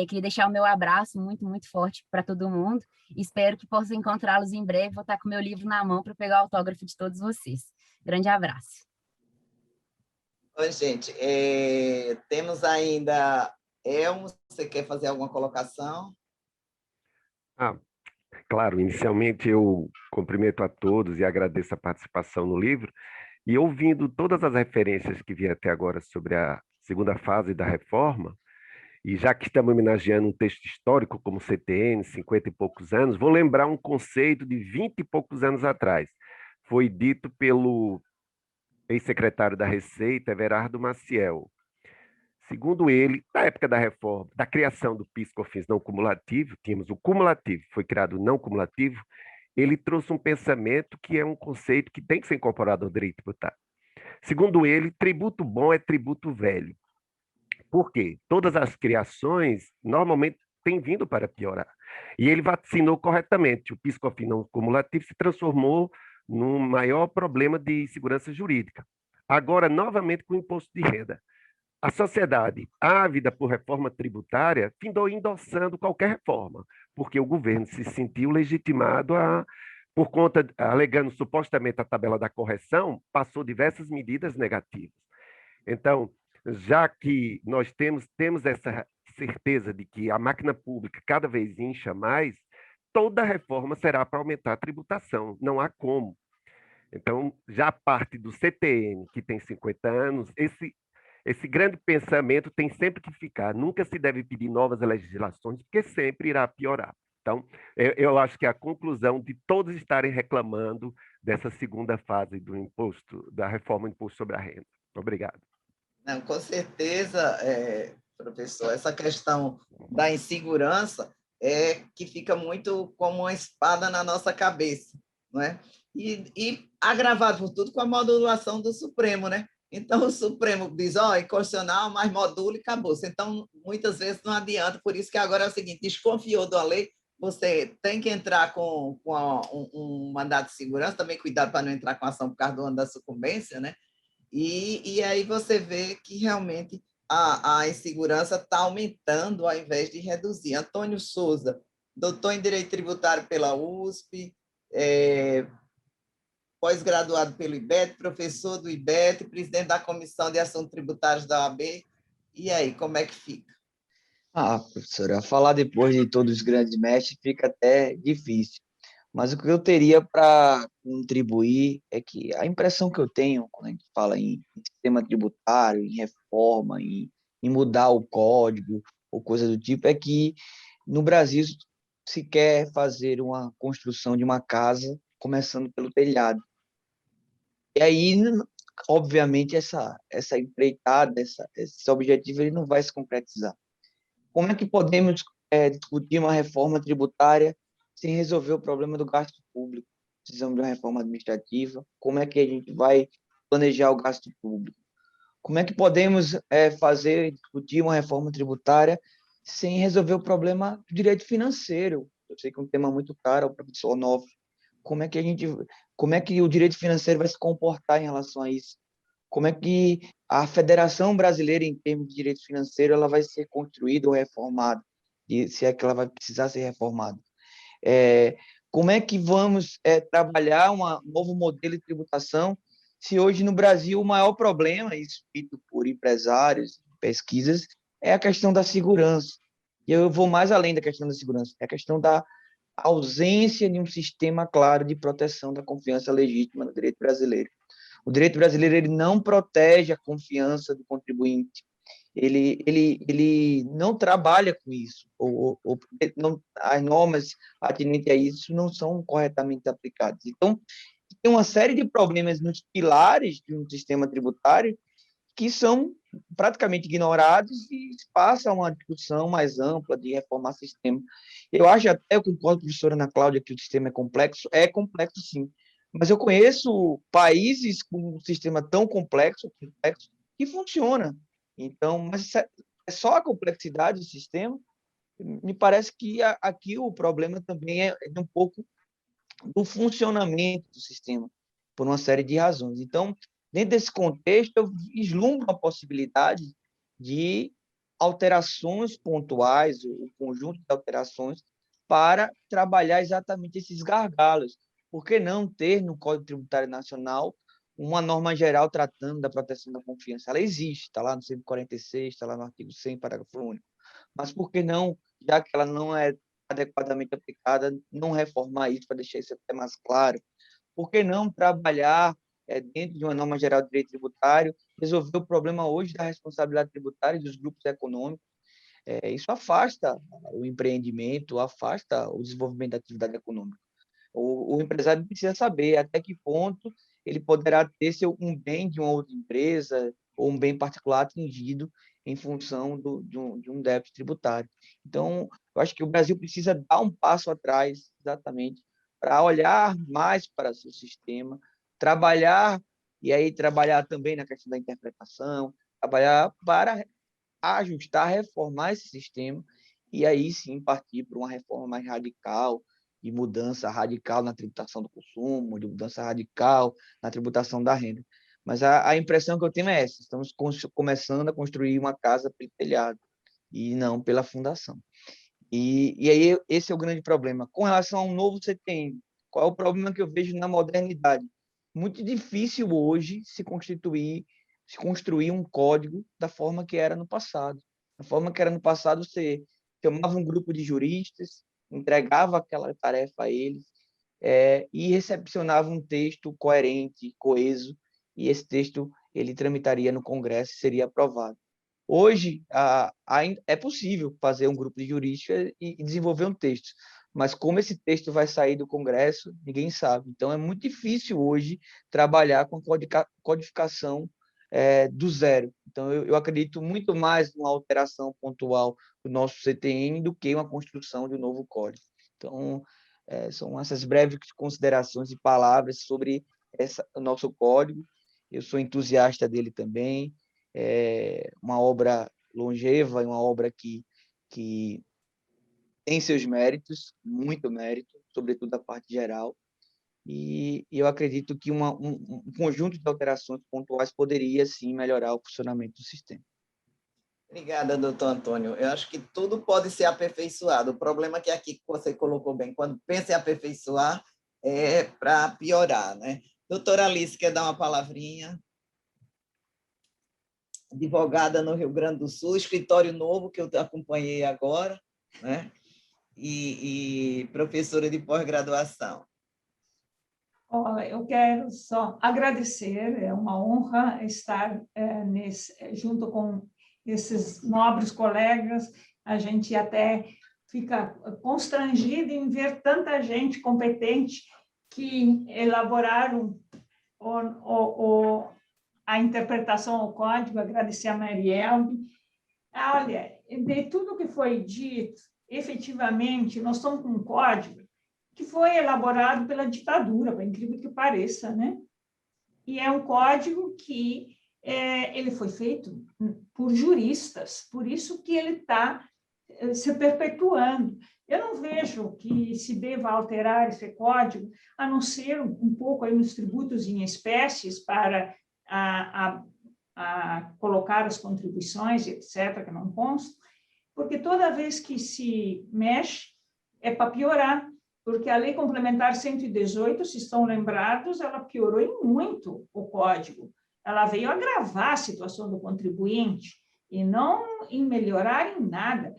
Queria deixar o meu abraço muito, muito forte para todo mundo. Espero que possa encontrá-los em breve. Vou estar com o meu livro na mão para pegar o autógrafo de todos vocês. Grande abraço. Oi, gente. Temos ainda Elmo. Você quer fazer alguma colocação? Claro. Inicialmente, eu cumprimento a todos e agradeço a participação no livro. E ouvindo todas as referências que vi até agora sobre a segunda fase da reforma, e já que estamos homenageando um texto histórico como o CTN, 50 e poucos anos, vou lembrar um conceito de 20 e poucos anos atrás. Foi dito pelo ex-secretário da Receita, Everardo Maciel. Segundo ele, na época da reforma, da criação do PIS/COFINS não cumulativo, tínhamos o cumulativo, foi criado o não cumulativo, ele trouxe um pensamento que é um conceito que tem que ser incorporado ao direito tributário. Segundo ele, tributo bom é tributo velho. Por quê? Todas as criações normalmente têm vindo para piorar. E ele vaticinou corretamente. O PIS/COFINS não cumulativo se transformou num maior problema de segurança jurídica. Agora, novamente, com o imposto de renda. A sociedade, ávida por reforma tributária, findou endossando qualquer reforma, porque o governo se sentiu legitimado por conta, alegando supostamente a tabela da correção, passou diversas medidas negativas. Então, já que nós temos essa certeza de que a máquina pública cada vez incha mais, toda reforma será para aumentar a tributação, não há como. Então, já parte do CTN, que tem 50 anos, esse grande pensamento tem sempre que ficar, nunca se deve pedir novas legislações, porque sempre irá piorar. Então, eu acho que a conclusão de todos estarem reclamando dessa segunda fase do imposto, da reforma do imposto sobre a renda. Obrigado. Não, com certeza, professor, essa questão da insegurança é que fica muito como uma espada na nossa cabeça, não é? E agravado por tudo com a modulação do Supremo, né? Então, o Supremo diz, ó, é inconstitucional, mas modula e acabou-se. Então, muitas vezes não adianta, por isso que agora é o seguinte, desconfiou da lei, você tem que entrar com um mandato de segurança, também cuidado para não entrar com ação por causa do ano da sucumbência, né? E aí você vê que realmente a insegurança está aumentando ao invés de reduzir. Antônio Souza, doutor em Direito Tributário pela USP, pós-graduado pelo IBET, professor do IBET, presidente da Comissão de Assuntos Tributários da OAB. E aí, como é que fica? Professora, falar depois de todos os grandes mestres fica até difícil. Mas o que eu teria para contribuir é que a impressão que eu tenho quando a gente fala em sistema tributário, em reforma, em mudar o código ou coisa do tipo, é que no Brasil se quer fazer uma construção de uma casa começando pelo telhado. E aí, obviamente, essa empreitada, esse objetivo ele não vai se concretizar. Como é que podemos discutir uma reforma tributária sem resolver o problema do gasto público? Precisamos de uma reforma administrativa. Como é que a gente vai planejar o gasto público? Como é que podemos discutir uma reforma tributária sem resolver o problema do direito financeiro? Eu sei que é um tema muito caro ao professor Onofre. Como é que o direito financeiro vai se comportar em relação a isso? Como é que a Federação Brasileira, em termos de direito financeiro, ela vai ser construída ou reformada, e se é que ela vai precisar ser reformada. Como é que vamos trabalhar um novo modelo de tributação, se hoje no Brasil o maior problema, isso dito por empresários, pesquisas, é a questão da segurança. E eu vou mais além da questão da segurança, é a questão da ausência de um sistema claro de proteção da confiança legítima no direito brasileiro. O direito brasileiro ele não protege a confiança do contribuinte, ele não trabalha com isso, não, as normas atinentes a isso não são corretamente aplicadas. Então, tem uma série de problemas nos pilares de um sistema tributário que são praticamente ignorados e passa a uma discussão mais ampla de reformar o sistema. Eu acho até, eu concordo com a professora Ana Cláudia, que o sistema é complexo sim, mas eu conheço países com um sistema tão complexo que funciona. Então, mas é só a complexidade do sistema. Me parece que aqui o problema também é um pouco do funcionamento do sistema, por uma série de razões. Então, dentro desse contexto, eu vislumbro a possibilidade de alterações pontuais, o conjunto de alterações, para trabalhar exatamente esses gargalos. Por que não ter no Código Tributário Nacional uma norma geral tratando da proteção da confiança? Ela existe, está lá no 146, está lá no artigo 100, parágrafo único. Mas por que não, já que ela não é adequadamente aplicada, não reformar isso para deixar isso até mais claro? Por que não trabalhar dentro de uma norma geral de direito tributário, resolver o problema hoje da responsabilidade tributária dos grupos econômicos? Isso afasta o empreendimento, afasta o desenvolvimento da atividade econômica. O empresário precisa saber até que ponto ele poderá ter um bem de uma outra empresa ou um bem particular atingido em função de um débito tributário. Então, eu acho que o Brasil precisa dar um passo atrás, exatamente, para olhar mais para o seu sistema, trabalhar, e aí trabalhar também na questão da interpretação, trabalhar para ajustar, reformar esse sistema, e aí sim partir para uma reforma mais radical, de mudança radical na tributação do consumo, de mudança radical na tributação da renda. Mas a impressão que eu tenho é essa: estamos começando a construir uma casa pelo telhado, e não pela fundação. E aí esse é o grande problema. Com relação ao novo CTN, qual é o problema que eu vejo na modernidade? Muito difícil hoje se construir um código da forma que era no passado. Da forma que era no passado, você chamava um grupo de juristas, entregava aquela tarefa a eles e recepcionava um texto coerente, coeso, e esse texto ele tramitaria no Congresso e seria aprovado. Hoje, é possível fazer um grupo de juristas e desenvolver um texto, mas como esse texto vai sair do Congresso, ninguém sabe. Então, é muito difícil hoje trabalhar com codificação do zero. Então, eu acredito muito mais numa alteração pontual do nosso CTN do que uma construção de um novo código. Então, são essas breves considerações e palavras sobre o nosso código. Eu sou entusiasta dele também. É uma obra longeva, uma obra que tem seus méritos, muito mérito, sobretudo a parte geral. E eu acredito que um conjunto de alterações pontuais poderia, sim, melhorar o funcionamento do sistema. Obrigada, doutor Antônio. Eu acho que tudo pode ser aperfeiçoado. O problema é que aqui você colocou bem, quando pensa em aperfeiçoar, é para piorar, né? Doutora Alice, quer dar uma palavrinha? Advogada no Rio Grande do Sul, escritório novo que eu acompanhei agora, né? E professora de pós-graduação. Eu quero só agradecer, é uma honra estar junto com esses nobres colegas. A gente até fica constrangido em ver tanta gente competente que elaboraram a interpretação ao código. Agradecer a Marielbe. Olha, de tudo que foi dito, efetivamente, nós estamos com um código que foi elaborado pela ditadura, por incrível que pareça, né? E é um código que ele foi feito por juristas, por isso que ele está se perpetuando. Eu não vejo que se deva alterar esse código, a não ser um pouco aí nos tributos em espécies para a colocar as contribuições, etc., que não constam, porque toda vez que se mexe é para piorar, porque a Lei Complementar 118, se estão lembrados, ela piorou em muito o código. Ela veio agravar a situação do contribuinte e não em melhorar em nada.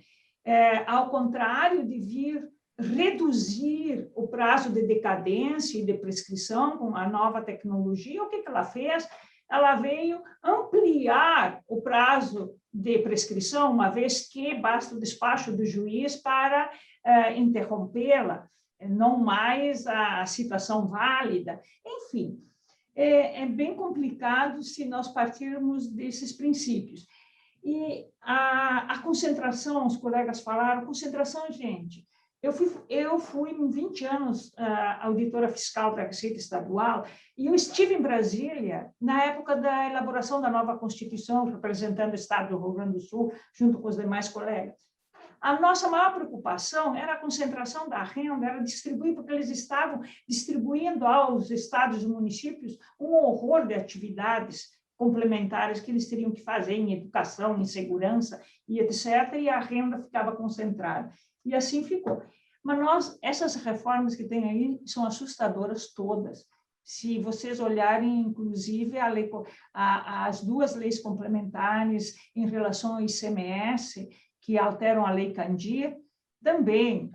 Ao contrário de vir reduzir o prazo de decadência e de prescrição com a nova tecnologia, o que ela fez? Ela veio ampliar o prazo de prescrição, uma vez que basta o despacho do juiz para interrompê-la, não mais a citação válida. Enfim, é bem complicado se nós partirmos desses princípios. E a concentração, os colegas falaram, concentração, gente, eu fui 20 anos auditora fiscal da Receita Estadual e eu estive em Brasília na época da elaboração da nova Constituição, representando o Estado do Rio Grande do Sul, junto com os demais colegas. A nossa maior preocupação era a concentração da renda, era distribuir, porque eles estavam distribuindo aos estados e municípios um horror de atividades complementares que eles teriam que fazer em educação, em segurança e etc., e a renda ficava concentrada. E assim ficou. Mas essas reformas que tem aí são assustadoras todas. Se vocês olharem, inclusive, as duas leis complementares em relação ao ICMS, que alteram a Lei Candir, também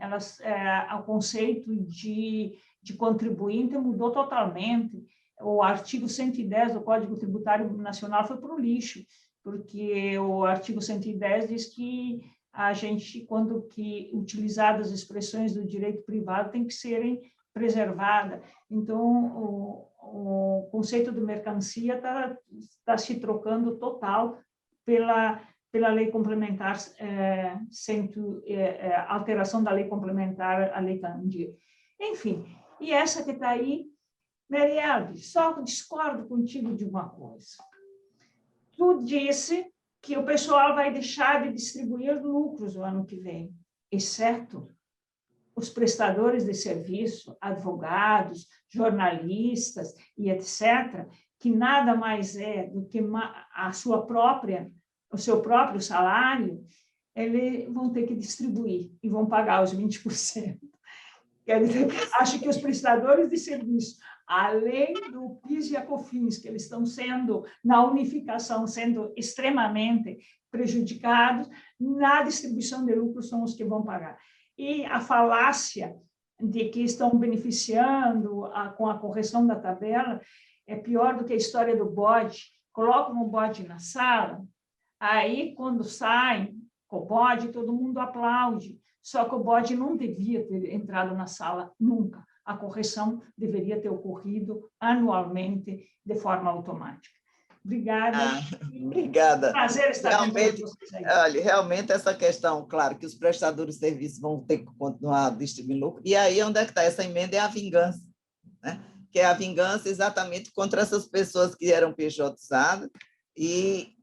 o conceito de contribuinte mudou totalmente. O artigo 110 do Código Tributário Nacional foi para o lixo, porque o artigo 110 diz que a gente, quando que utilizadas as expressões do direito privado, tem que serem preservadas. Então, o conceito de mercancia está se trocando total pela Lei Complementar, alteração da Lei Complementar à Lei Candir. Enfim, e essa que está aí, Marielbe, só discordo contigo de uma coisa. Tu disse que o pessoal vai deixar de distribuir lucros no ano que vem, exceto os prestadores de serviço, advogados, jornalistas e etc., que nada mais é do que o seu próprio salário, eles vão ter que distribuir e vão pagar os 20%. Quer dizer, acho que os prestadores de serviço, além do PIS e a COFINS, que eles estão sendo, na unificação, sendo extremamente prejudicados, na distribuição de lucros são os que vão pagar. E a falácia de que estão beneficiando com a correção da tabela é pior do que a história do bode. Colocam o bode na sala, aí, quando saem com o bode, todo mundo aplaude. Só que o bode não devia ter entrado na sala nunca. A correção deveria ter ocorrido anualmente, de forma automática. Obrigada. Obrigada. Prazer estar com Realmente, vocês aí. olha, realmente essa questão, claro, que os prestadores de serviços vão ter que continuar distribuindo lucro. E aí, onde é que está? Essa emenda é a vingança, né? Que é a vingança exatamente contra essas pessoas que eram pejotizadas e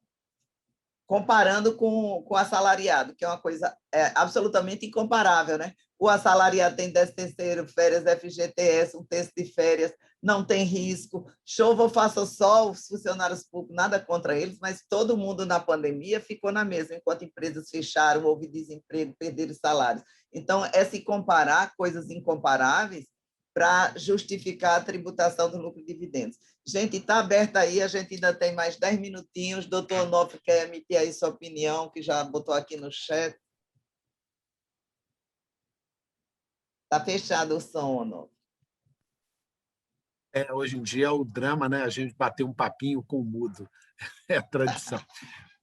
comparando com o assalariado, que é uma coisa absolutamente incomparável, né? O assalariado tem 13º, férias FGTS, um terço de férias, não tem risco, chova ou faça sol, os funcionários públicos, nada contra eles, mas todo mundo na pandemia ficou na mesma, enquanto empresas fecharam, houve desemprego, perderam salários. Então, é se comparar coisas incomparáveis para justificar a tributação do lucro e dividendos. Gente, está aberta aí, a gente ainda tem mais 10 minutinhos. Doutor Onofre quer emitir aí sua opinião, que já botou aqui no chat. Está fechado o som, Onofre. Hoje em dia é o drama, né? A gente bater um papinho com o mudo. É a tradição.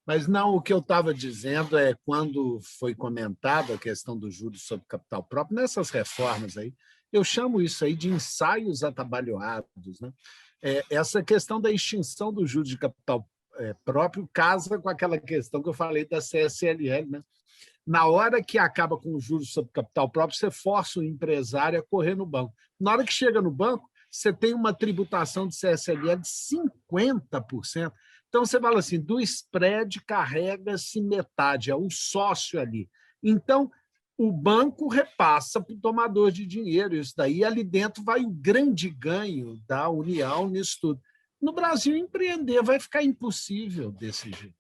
Mas não, o que eu estava dizendo é quando foi comentada a questão dos juros sobre capital próprio, nessas reformas aí, eu chamo isso aí de ensaios atabalhoados, né? Essa questão da extinção dos juros de capital próprio casa com aquela questão que eu falei da CSLL, né? Na hora que acaba com os juros sobre capital próprio, você força o empresário a correr no banco. Na hora que chega no banco, você tem uma tributação de CSLL de 50%. Então, você fala assim, do spread carrega-se metade, é o sócio ali. Então, o banco repassa para o tomador de dinheiro. Isso daí, ali dentro, vai o grande ganho da União nisso tudo. No Brasil, empreender vai ficar impossível desse jeito,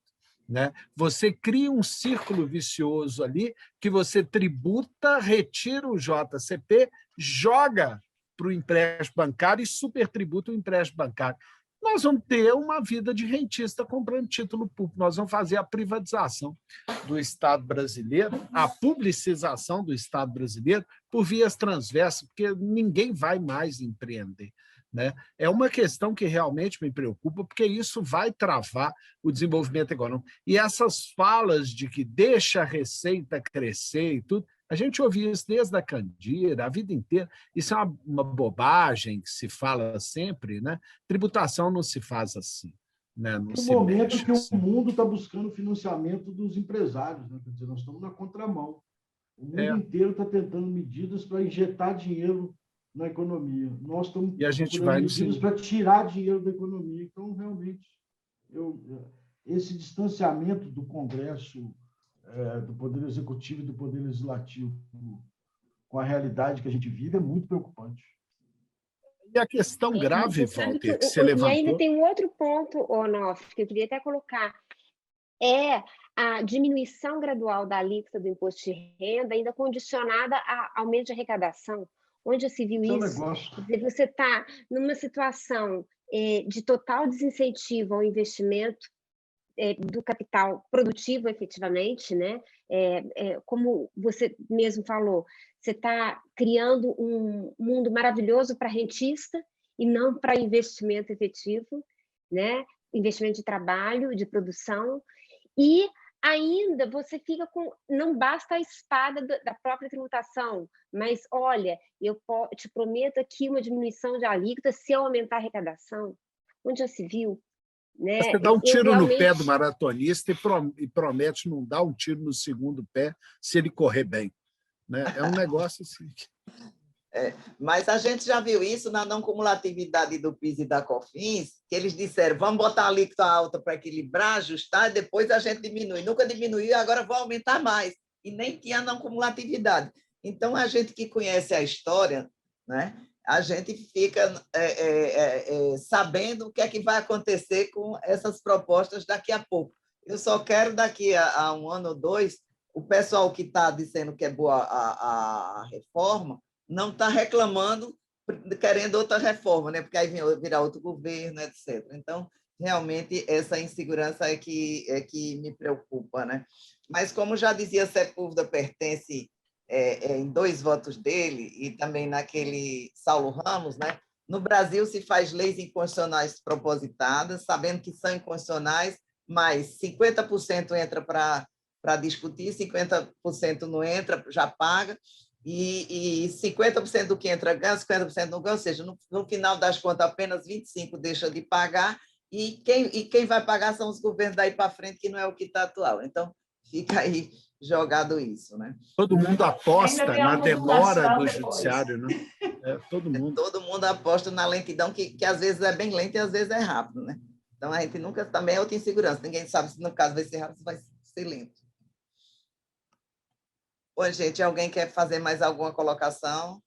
né? Você cria um círculo vicioso ali que você tributa, retira o JCP, joga para o empréstimo bancário e supertributa o empréstimo bancário. Nós vamos ter uma vida de rentista comprando título público, nós vamos fazer a privatização do Estado brasileiro, a publicização do Estado brasileiro por vias transversas, porque ninguém vai mais empreender, né? É uma questão que realmente me preocupa, porque isso vai travar o desenvolvimento econômico. E essas falas de que deixa a receita crescer e tudo, a gente ouve isso desde a Candira, a vida inteira. Isso é uma bobagem que se fala sempre, né? Tributação não se faz assim, né? No momento que o mundo está buscando financiamento dos empresários, né? Quer dizer, nós estamos na contramão. O mundo inteiro está tentando medidas para injetar dinheiro na economia. Nós estamos procurando medidas para tirar dinheiro da economia. Então, realmente, esse distanciamento do Congresso, do Poder Executivo e do Poder Legislativo com a realidade que a gente vive é muito preocupante. E a questão grave, Walter, que você levantou... E ainda tem um outro ponto, Onofre, que eu queria até colocar, é a diminuição gradual da alíquota do imposto de renda, ainda condicionada a aumento de arrecadação. Onde já se viu isso? Você está numa situação de total desincentivo ao investimento do capital produtivo, efetivamente, né? Como você mesmo falou, você está criando um mundo maravilhoso para rentista e não para investimento efetivo, né? Investimento de trabalho, de produção, e ainda você fica com... Não basta a espada da própria tributação, mas, olha, eu te prometo aqui uma diminuição de alíquota se eu aumentar a arrecadação. Onde já se viu? Né? Você dá um tiro no pé do maratonista e promete não dar um tiro no segundo pé se ele correr bem, né? É um negócio assim. Mas a gente já viu isso na não cumulatividade do PIS e da COFINS, que eles disseram, vamos botar a alíquota alta para equilibrar, ajustar, e depois a gente diminui. Nunca diminuiu, agora vou aumentar mais. E nem tinha não cumulatividade. Então, a gente que conhece a história, né? A gente fica sabendo o que é que vai acontecer com essas propostas daqui a pouco. Eu só quero, daqui a um ano ou dois, o pessoal que está dizendo que é boa a reforma não está reclamando, querendo outra reforma, né? Porque aí virá outro governo, etc. Então, realmente, essa insegurança é que me preocupa, né? Mas, como já dizia Sepúlveda, pertence... em 2 votos dele, e também naquele Saulo Ramos, né? No Brasil se faz leis inconstitucionais propositadas, sabendo que são inconstitucionais, mas 50% entra para discutir, 50% não entra, já paga, e 50% do que entra ganha, 50% não ganha, ou seja, no final das contas, apenas 25% deixa de pagar, e quem vai pagar são os governos daí para frente, que não é o que está atual. Então, fica aí jogado isso, né? Todo mundo aposta na demora do depois. judiciário, né? Todo mundo. Todo mundo aposta na lentidão, que às vezes é bem lenta e às vezes é rápido, né? Então, a gente nunca... Também é outra insegurança. Ninguém sabe se no caso vai ser rápido ou vai ser lento. Bom, gente, alguém quer fazer mais alguma colocação?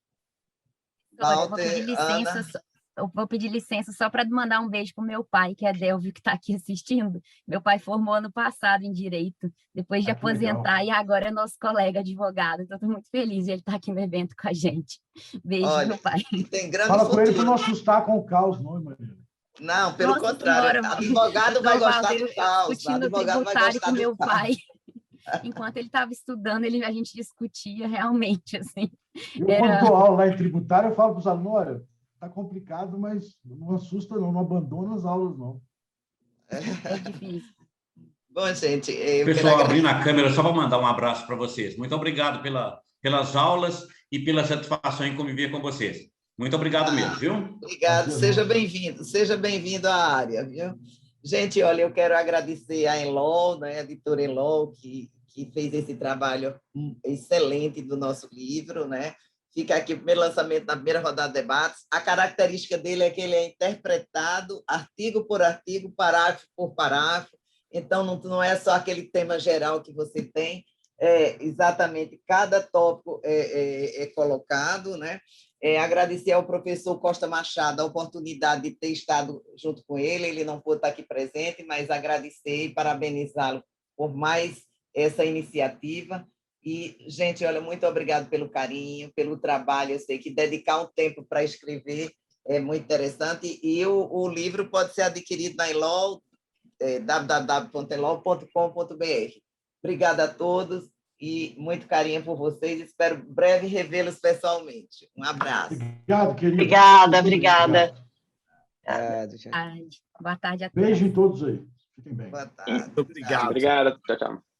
Walter, Ana... Eu vou pedir licença só para mandar um beijo para o meu pai, que é Delvio, que está aqui assistindo. Meu pai formou ano passado em Direito, depois de aposentar, legal. E agora é nosso colega advogado. Então, estou muito feliz de ele estar aqui no evento com a gente. Beijo, olha, meu pai. Tem grande Fala futuro. com ele para não assustar com o caos, não, Maria. Não, pelo contrário. Senhora, advogado vai gostar do caos. Discutindo tributário com meu pai. Enquanto ele estava estudando, a gente discutia realmente, assim. Quando dou aula lá em tributário, eu falo para os alunos, olha, está complicado, mas não assusta, não abandona as aulas, não. É difícil. Bom, gente... Pessoal, abrindo a câmera, só para mandar um abraço para vocês. Muito obrigado pelas aulas e pela satisfação em conviver com vocês. Muito obrigado mesmo, viu? Obrigado, seja bem-vindo à área, viu? Gente, olha, eu quero agradecer a Enlol, né, a editora Enlol, que fez esse trabalho excelente do nosso livro, né? Fica aqui o primeiro lançamento na primeira rodada de debates. A característica dele é que ele é interpretado artigo por artigo, parágrafo por parágrafo. Então, não é só aquele tema geral que você tem, exatamente cada tópico é colocado, né? Agradecer ao professor Costa Machado a oportunidade de ter estado junto com ele. Ele não pôde estar aqui presente, mas agradecer e parabenizá-lo por mais essa iniciativa. E, gente, olha, muito obrigado pelo carinho, pelo trabalho. Eu sei que dedicar um tempo para escrever é muito interessante. E o livro pode ser adquirido na Enlol, www.enlol.com.br. Obrigada a todos e muito carinho por vocês. Espero breve revê-los pessoalmente. Um abraço. Obrigado, querido. Obrigada. Boa tarde a todos. Beijo em todos aí. Fiquem bem. Boa tarde. Obrigado. Obrigado. Tchau, tchau.